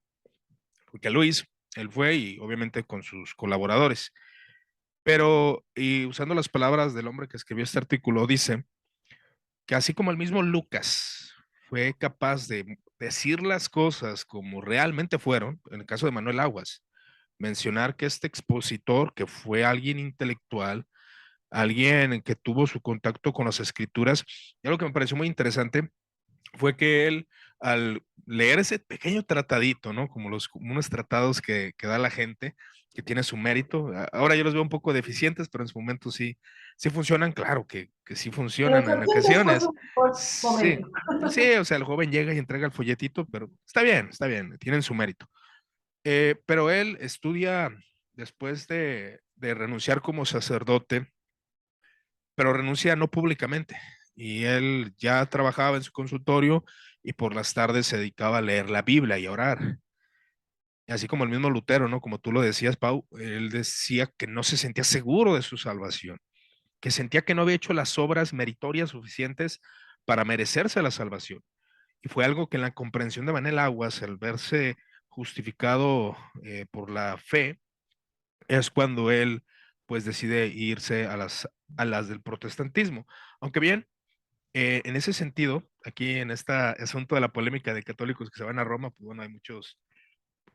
porque lo hizo, él fue y obviamente con sus colaboradores. Pero, y usando las palabras del hombre que escribió este artículo, dice que así como el mismo Lucas fue capaz de decir las cosas como realmente fueron, en el caso de Manuel Aguas, mencionar que este expositor, que fue alguien intelectual, alguien que tuvo su contacto con las escrituras, y algo que me pareció muy interesante fue que él, al leer ese pequeño tratadito, ¿no? Como los comunes tratados que da la gente, que tiene su mérito. Ahora yo los veo un poco deficientes, pero en su momento sí, sí funcionan, claro que sí En los funcionan en 80 fue ocasiones. su mejor Sí, momento. sí, o sea, el joven llega y entrega el folletito, pero está bien, tienen su mérito. Pero él estudia después de renunciar como sacerdote, pero renuncia no públicamente. Y él ya trabajaba en su consultorio y por las tardes se dedicaba a leer la Biblia y a orar. Así como el mismo Lutero, ¿no? Como tú lo decías, Pau, él decía que no se sentía seguro de su salvación, que sentía que no había hecho las obras meritorias suficientes para merecerse la salvación. Y fue algo que en la comprensión de Manuel Aguas, al verse justificado por la fe, es cuando él pues decide irse a las del protestantismo. Aunque bien, en ese sentido, aquí en este asunto de la polémica de católicos que se van a Roma, pues bueno, hay muchos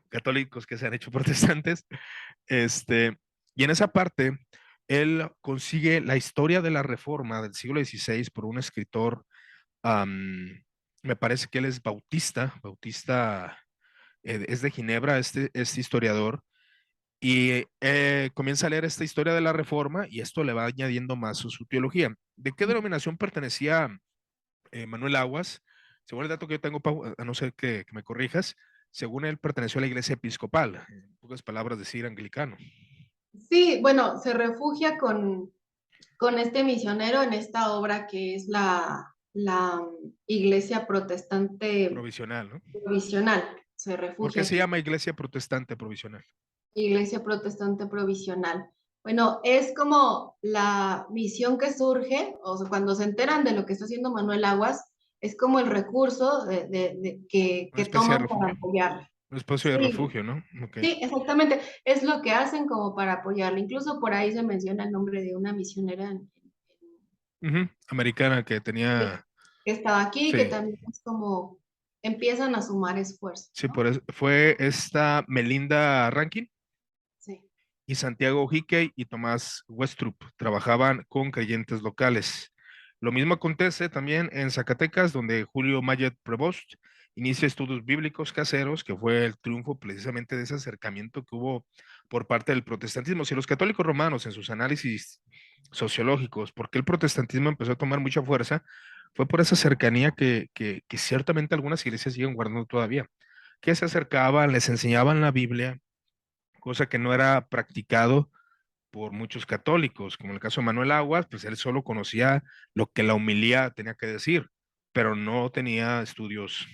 católicos que se han hecho protestantes, este, y en esa parte, él consigue la historia de la Reforma del siglo XVI por un escritor, me parece que él es Bautista, es de Ginebra, este historiador, y comienza a leer esta historia de la Reforma y esto le va añadiendo más a su teología. ¿De qué denominación pertenecía Manuel Aguas? Según el dato que yo tengo, Pau, a no ser que me corrijas, según él perteneció a la iglesia episcopal, en pocas palabras decir anglicano. Sí, bueno, se refugia con este misionero en esta obra que es la Iglesia Protestante Provisional, ¿no? Provisional. Se ¿Por refugia qué se aquí, llama iglesia protestante provisional? Iglesia Protestante Provisional. Bueno, es como la misión que surge, o sea, cuando se enteran de lo que está haciendo Manuel Aguas, es como el recurso Una que especie de toman para refugio. apoyarle. Un espacio de Sí, refugio, ¿no? Ok. sí, exactamente. Es lo que hacen como para apoyarle. Incluso por ahí se menciona el nombre de una misionera Ujú. Americana que que tenía, estaba aquí, que sí, también es como empiezan a sumar esfuerzos, sí, ¿no? fue esta Melinda Rankin Sí. y Santiago Hickey y Tomás Westrup trabajaban con creyentes locales. Lo mismo acontece también en Zacatecas, donde Julio Mayet Prevost inicia estudios bíblicos caseros, que fue el triunfo precisamente de ese acercamiento que hubo por parte del protestantismo. Si los católicos romanos en sus análisis sociológicos, por qué el protestantismo empezó a tomar mucha fuerza, fue por esa cercanía que ciertamente algunas iglesias siguen guardando todavía, que se acercaban, les enseñaban la Biblia, cosa que no era practicado por muchos católicos, como en el caso de Manuel Aguas, pues él solo conocía lo que la homilía tenía que decir, pero no tenía estudios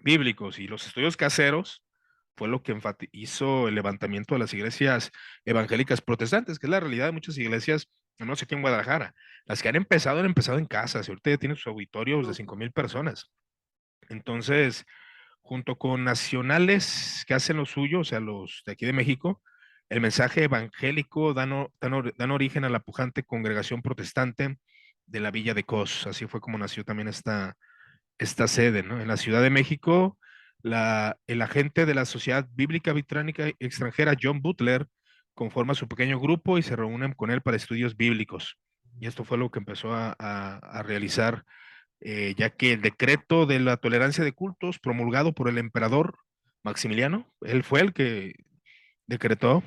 bíblicos y los estudios caseros fue lo que hizo el levantamiento de las iglesias evangélicas protestantes, que es la realidad de muchas iglesias, no sé aquí en Guadalajara. Las que han empezado en casas y ahorita ya tienen sus auditorios de 5,000 personas. Entonces, junto con nacionales que hacen lo suyo, o sea, los de aquí de México, el mensaje evangélico dan origen a la pujante congregación protestante de la Villa de Cos. Así fue como nació también esta sede, ¿no? En la Ciudad de México, el agente de la Sociedad Bíblica Británica Extranjera, John Butler, conforma su pequeño grupo y se reúnen con él para estudios bíblicos. Y esto fue lo que empezó a realizar, ya que el decreto de la tolerancia de cultos promulgado por el emperador Maximiliano, él fue el que decretó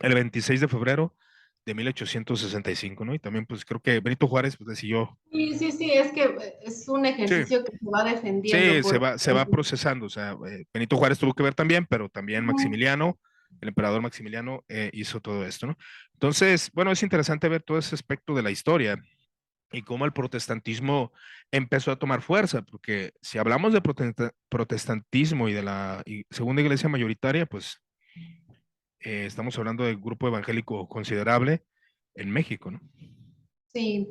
el 26 de febrero de 1865, ¿no? Y también pues creo que Benito Juárez pues decidió, Sí, sí, sí, es que es un sí, ejercicio que se va defendiendo sí, por... se va procesando, o sea, Benito Juárez tuvo que ver también, pero también Ujú. Maximiliano, el emperador Maximiliano hizo todo esto, ¿no? Entonces, bueno, es interesante ver todo ese aspecto de la historia y cómo el protestantismo empezó a tomar fuerza, porque si hablamos de protestantismo y de la segunda iglesia mayoritaria, pues estamos hablando de un grupo evangélico considerable en México, ¿no? Sí,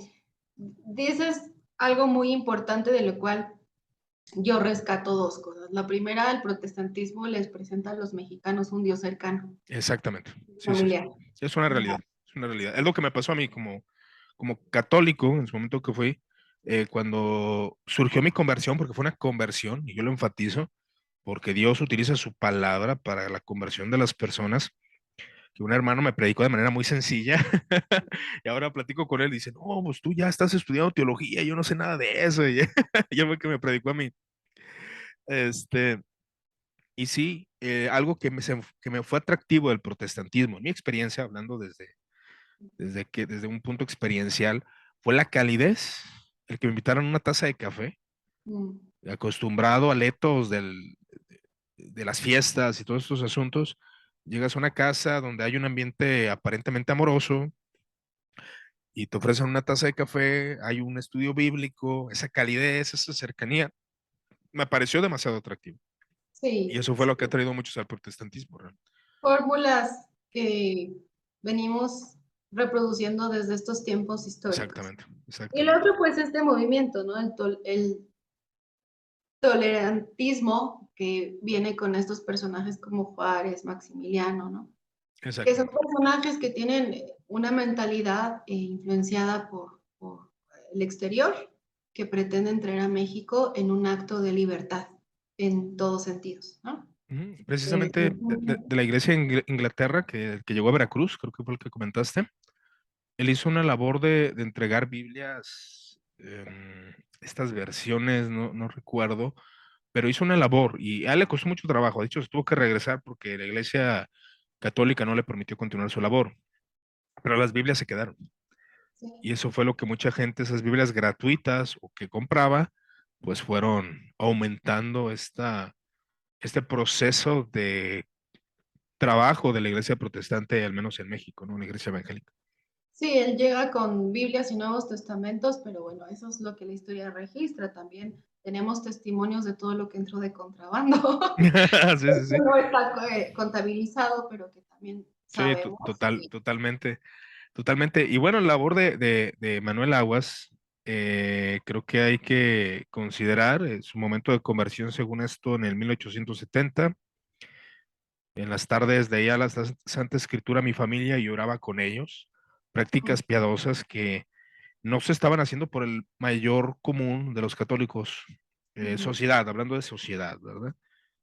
dices algo muy importante de lo cual yo rescato dos cosas. La primera, el protestantismo les presenta a los mexicanos un Dios cercano, Exactamente, sí, sí, sí. familiar. Es una realidad, es una realidad. Es lo que me pasó a mí como católico en su momento que fui, cuando surgió mi conversión, porque fue una conversión, y yo lo enfatizo, porque Dios utiliza su palabra para la conversión de las personas, que un hermano me predicó de manera muy sencilla, y ahora platico con él, dice, no, pues tú ya estás estudiando teología, yo no sé nada de eso, y ya fue que me predicó a mí. Este, y sí, algo que me fue atractivo del protestantismo, en mi experiencia, hablando desde un punto experiencial, fue la calidez, el que me invitaron a una taza de café, Mm. acostumbrado a letos de las fiestas y todos estos asuntos, llegas a una casa donde hay un ambiente aparentemente amoroso y te ofrecen una taza de café, hay un estudio bíblico, esa calidez, esa cercanía, me pareció demasiado atractivo. Y Sí, eso fue sí. lo que ha traído muchos al protestantismo, realmente. Fórmulas que venimos reproduciendo desde estos tiempos históricos. Exactamente, Y el exactamente. otro, pues, este movimiento, ¿no? El tolerantismo que viene con estos personajes como Juárez, Maximiliano, ¿no? que son Exactamente. personajes que tienen una mentalidad influenciada por el exterior, que pretenden traer a México en un acto de libertad en todos sentidos, ¿no? Ujú. Eh, Precisamente de la iglesia de Inglaterra, que llegó a Veracruz, creo que fue el que comentaste, él hizo una labor de entregar Biblias, estas versiones, no recuerdo, pero hizo una labor y a él le costó mucho trabajo. De hecho, se tuvo que regresar porque la iglesia católica no le permitió continuar su labor, pero las Biblias se quedaron. sí. Y eso fue lo que mucha gente, esas Biblias gratuitas o que compraba, pues fueron aumentando este proceso de trabajo de la iglesia protestante, al menos en México, ¿no? La iglesia evangélica. Sí, él llega con Biblias y Nuevos Testamentos, pero bueno, eso es lo que la historia registra. También tenemos testimonios de todo lo que entró de contrabando. Sí, sí, Esto sí. no está contabilizado, pero que también Sí, sabemos. totalmente, totalmente. Y bueno, la labor de Manuel Aguas, creo que hay que considerar su momento de conversión, según esto, en el 1870. En las tardes leía la Santa Escritura a mi familia y oraba con ellos. Prácticas piadosas que no se estaban haciendo por el mayor común de los católicos. Sociedad, hablando de sociedad, ¿verdad?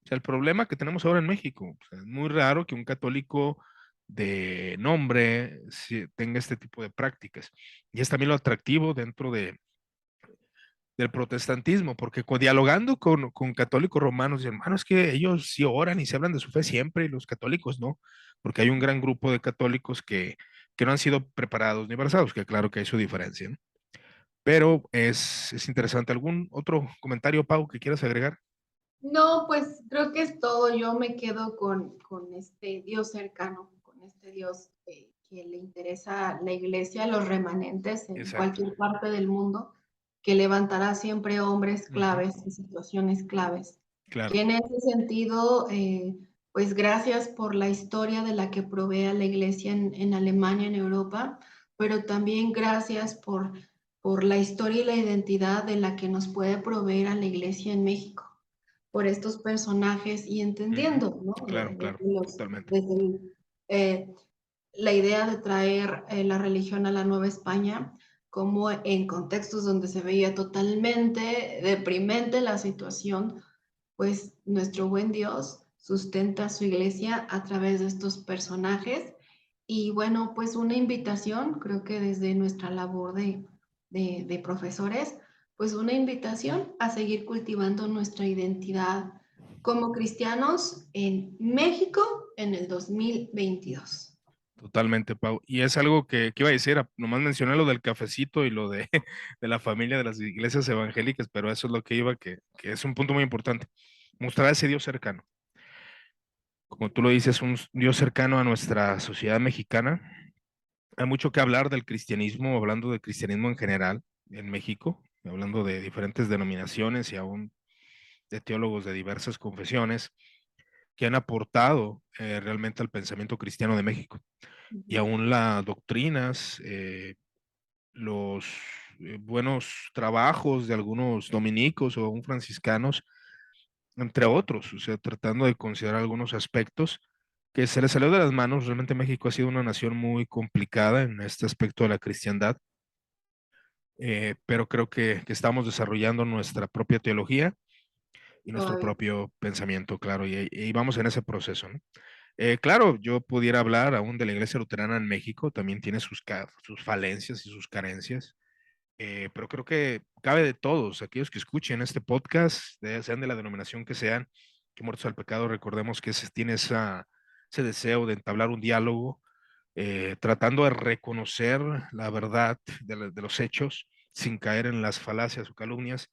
O sea, el problema que tenemos ahora en México, o sea, es muy raro que un católico de nombre tenga este tipo de prácticas. Y es también lo atractivo dentro del protestantismo, porque dialogando con católicos romanos y hermanos, que ellos sí oran y se hablan de su fe siempre, y los católicos no, porque hay un gran grupo de católicos que no han sido preparados ni versados, que claro que hay su diferencia, ¿no? Pero es interesante. ¿Algún otro comentario, Pau, que quieras agregar? No, pues creo que es todo. Yo me quedo con este Dios cercano, con este Dios que le interesa la iglesia, los remanentes en Exacto. cualquier parte del mundo, que levantará siempre hombres Ujú. claves y situaciones claves. Claro. Que en ese sentido, pues gracias por la historia de la que provee a la iglesia en Alemania, en Europa, pero también gracias por la historia y la identidad de la que nos puede proveer a la iglesia en México por estos personajes y Ujú. entendiendo, ¿no? Claro, claro, totalmente. Desde eh, la idea de traer la religión a la Nueva España, como en contextos donde se veía totalmente deprimente la situación, pues nuestro buen Dios sustenta su iglesia a través de estos personajes. Y bueno, pues una invitación, creo que desde nuestra labor de profesores, pues una invitación a seguir cultivando nuestra identidad como cristianos en México en el 2022. Totalmente, Pau. Y es algo que iba a decir, nomás mencioné lo del cafecito y lo de, de la familia de las iglesias evangélicas, pero eso es lo que iba, que es un punto muy importante. Mostrar ese Dios cercano. Como tú lo dices, un Dios cercano a nuestra sociedad mexicana. Hay mucho que hablar del cristianismo, hablando del cristianismo en general en México, hablando de diferentes denominaciones y aún de teólogos de diversas confesiones que han aportado realmente al pensamiento cristiano de México. Y aún las doctrinas, los buenos trabajos de algunos dominicos o aún franciscanos, entre otros, o sea, tratando de considerar algunos aspectos que se les salió de las manos. Realmente México ha sido una nación muy complicada en este aspecto de la cristiandad, pero creo que estamos desarrollando nuestra propia teología y nuestro Todavía. propio pensamiento, claro, y vamos en ese proceso, ¿no? Claro, yo pudiera hablar aún de la Iglesia Luterana en México, también tiene sus falencias y sus carencias, pero creo que cabe de todos, aquellos que escuchen este podcast, sean de la denominación que sean, que muertos al pecado, recordemos que tiene ese deseo de entablar un diálogo, tratando de reconocer la verdad de los hechos sin caer en las falacias o calumnias,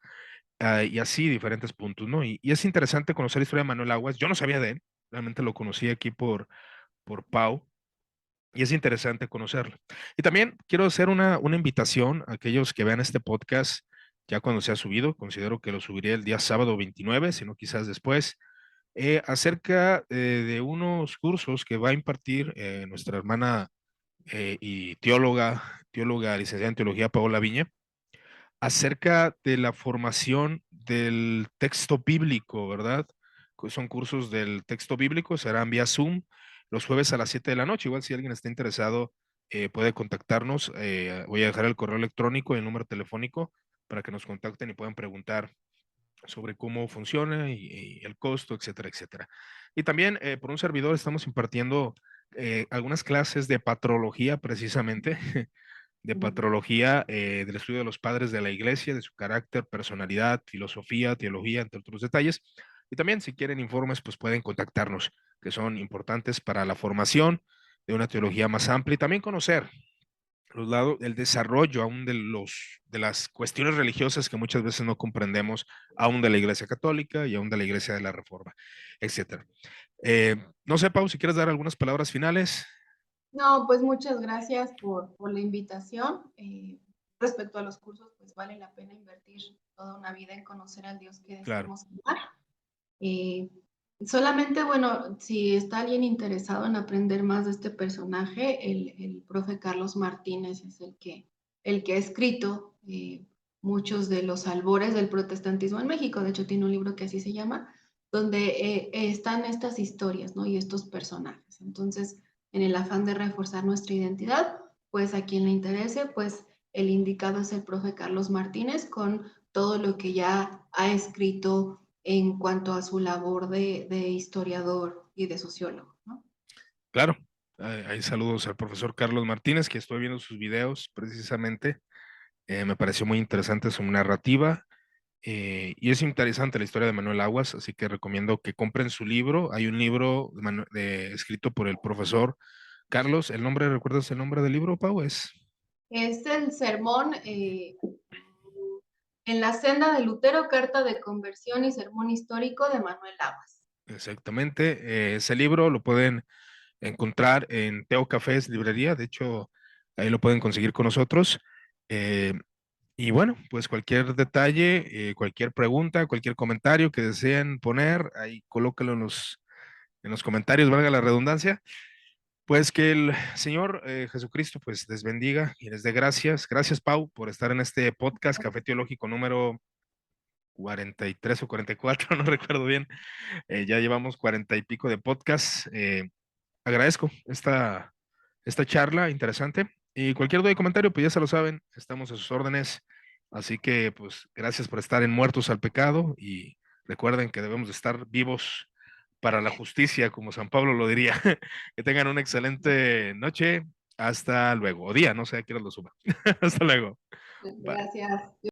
y así diferentes puntos, ¿no? Y es interesante conocer la historia de Manuel Aguas, yo no sabía de él, realmente lo conocí aquí por Pau, y es interesante conocerlo. Y también quiero hacer una invitación a aquellos que vean este podcast ya cuando sea subido, considero que lo subiré el día sábado 29, si no quizás después, acerca de unos cursos que va a impartir nuestra hermana y teóloga licenciada en teología Paola Viña, acerca de la formación del texto bíblico, ¿verdad? Son cursos del texto bíblico, serán vía Zoom. los jueves a las 7 de la noche. Igual si alguien está interesado, puede contactarnos. Voy a dejar el correo electrónico y el número telefónico para que nos contacten y puedan preguntar sobre cómo funciona y el costo, etcétera, etcétera. Y también por un servidor estamos impartiendo algunas clases de patrología precisamente, de patrología del estudio de los padres de la iglesia, de su carácter, personalidad, filosofía, teología, entre otros detalles. Y también si quieren informes, pues pueden contactarnos, que son importantes para la formación de una teología más amplia y también conocer los lados, el desarrollo aún de las cuestiones religiosas que muchas veces no comprendemos, aún de la Iglesia Católica y aún de la Iglesia de la Reforma, etcétera. No sé, Pau, si quieres dar algunas palabras finales. No, pues muchas gracias por la invitación. Respecto a los cursos, pues vale la pena invertir toda una vida en conocer al Dios que Claro, decimos amar. Eh, Solamente, bueno, si está alguien interesado en aprender más de este personaje, el profe Carlos Martínez es el que ha escrito muchos de los albores del protestantismo en México. De hecho, tiene un libro que así se llama, donde están estas historias, ¿no? Y estos personajes. Entonces, en el afán de reforzar nuestra identidad, pues a quien le interese, pues el indicado es el profe Carlos Martínez con todo lo que ya ha escrito en cuanto a su labor de historiador y de sociólogo, ¿no? claro. Ahí saludos al profesor Carlos Martínez, que estoy viendo sus videos precisamente. Me pareció muy interesante su narrativa. Y es interesante la historia de Manuel Aguas, así que recomiendo que compren su libro. Hay un libro escrito por el profesor Carlos. ¿El nombre, recuerdas el nombre del libro, Pau? Es el sermón en la senda de Lutero, carta de conversión y sermón histórico de Manuel Aguas. Exactamente. Ese libro lo pueden encontrar en Teo Cafés Librería. De hecho, ahí lo pueden conseguir con nosotros. Eh, y bueno, pues cualquier detalle, cualquier pregunta, cualquier comentario que deseen poner, ahí colócalo en los comentarios, valga la redundancia. Pues que el Señor Jesucristo pues les bendiga y les dé gracias. Gracias, Pau, por estar en este podcast Café Teológico número 43 o 44, no recuerdo bien. Ya llevamos 40 y pico de podcasts. Agradezco esta charla interesante. Y cualquier duda y comentario, pues ya se lo saben, estamos a sus órdenes. Así que, pues, gracias por estar en Muertos al Pecado y recuerden que debemos de estar vivos para la justicia, como San Pablo lo diría. Que tengan una excelente noche. Hasta luego. O día, no sé a qué hora lo suba. Hasta luego. Bye. Gracias.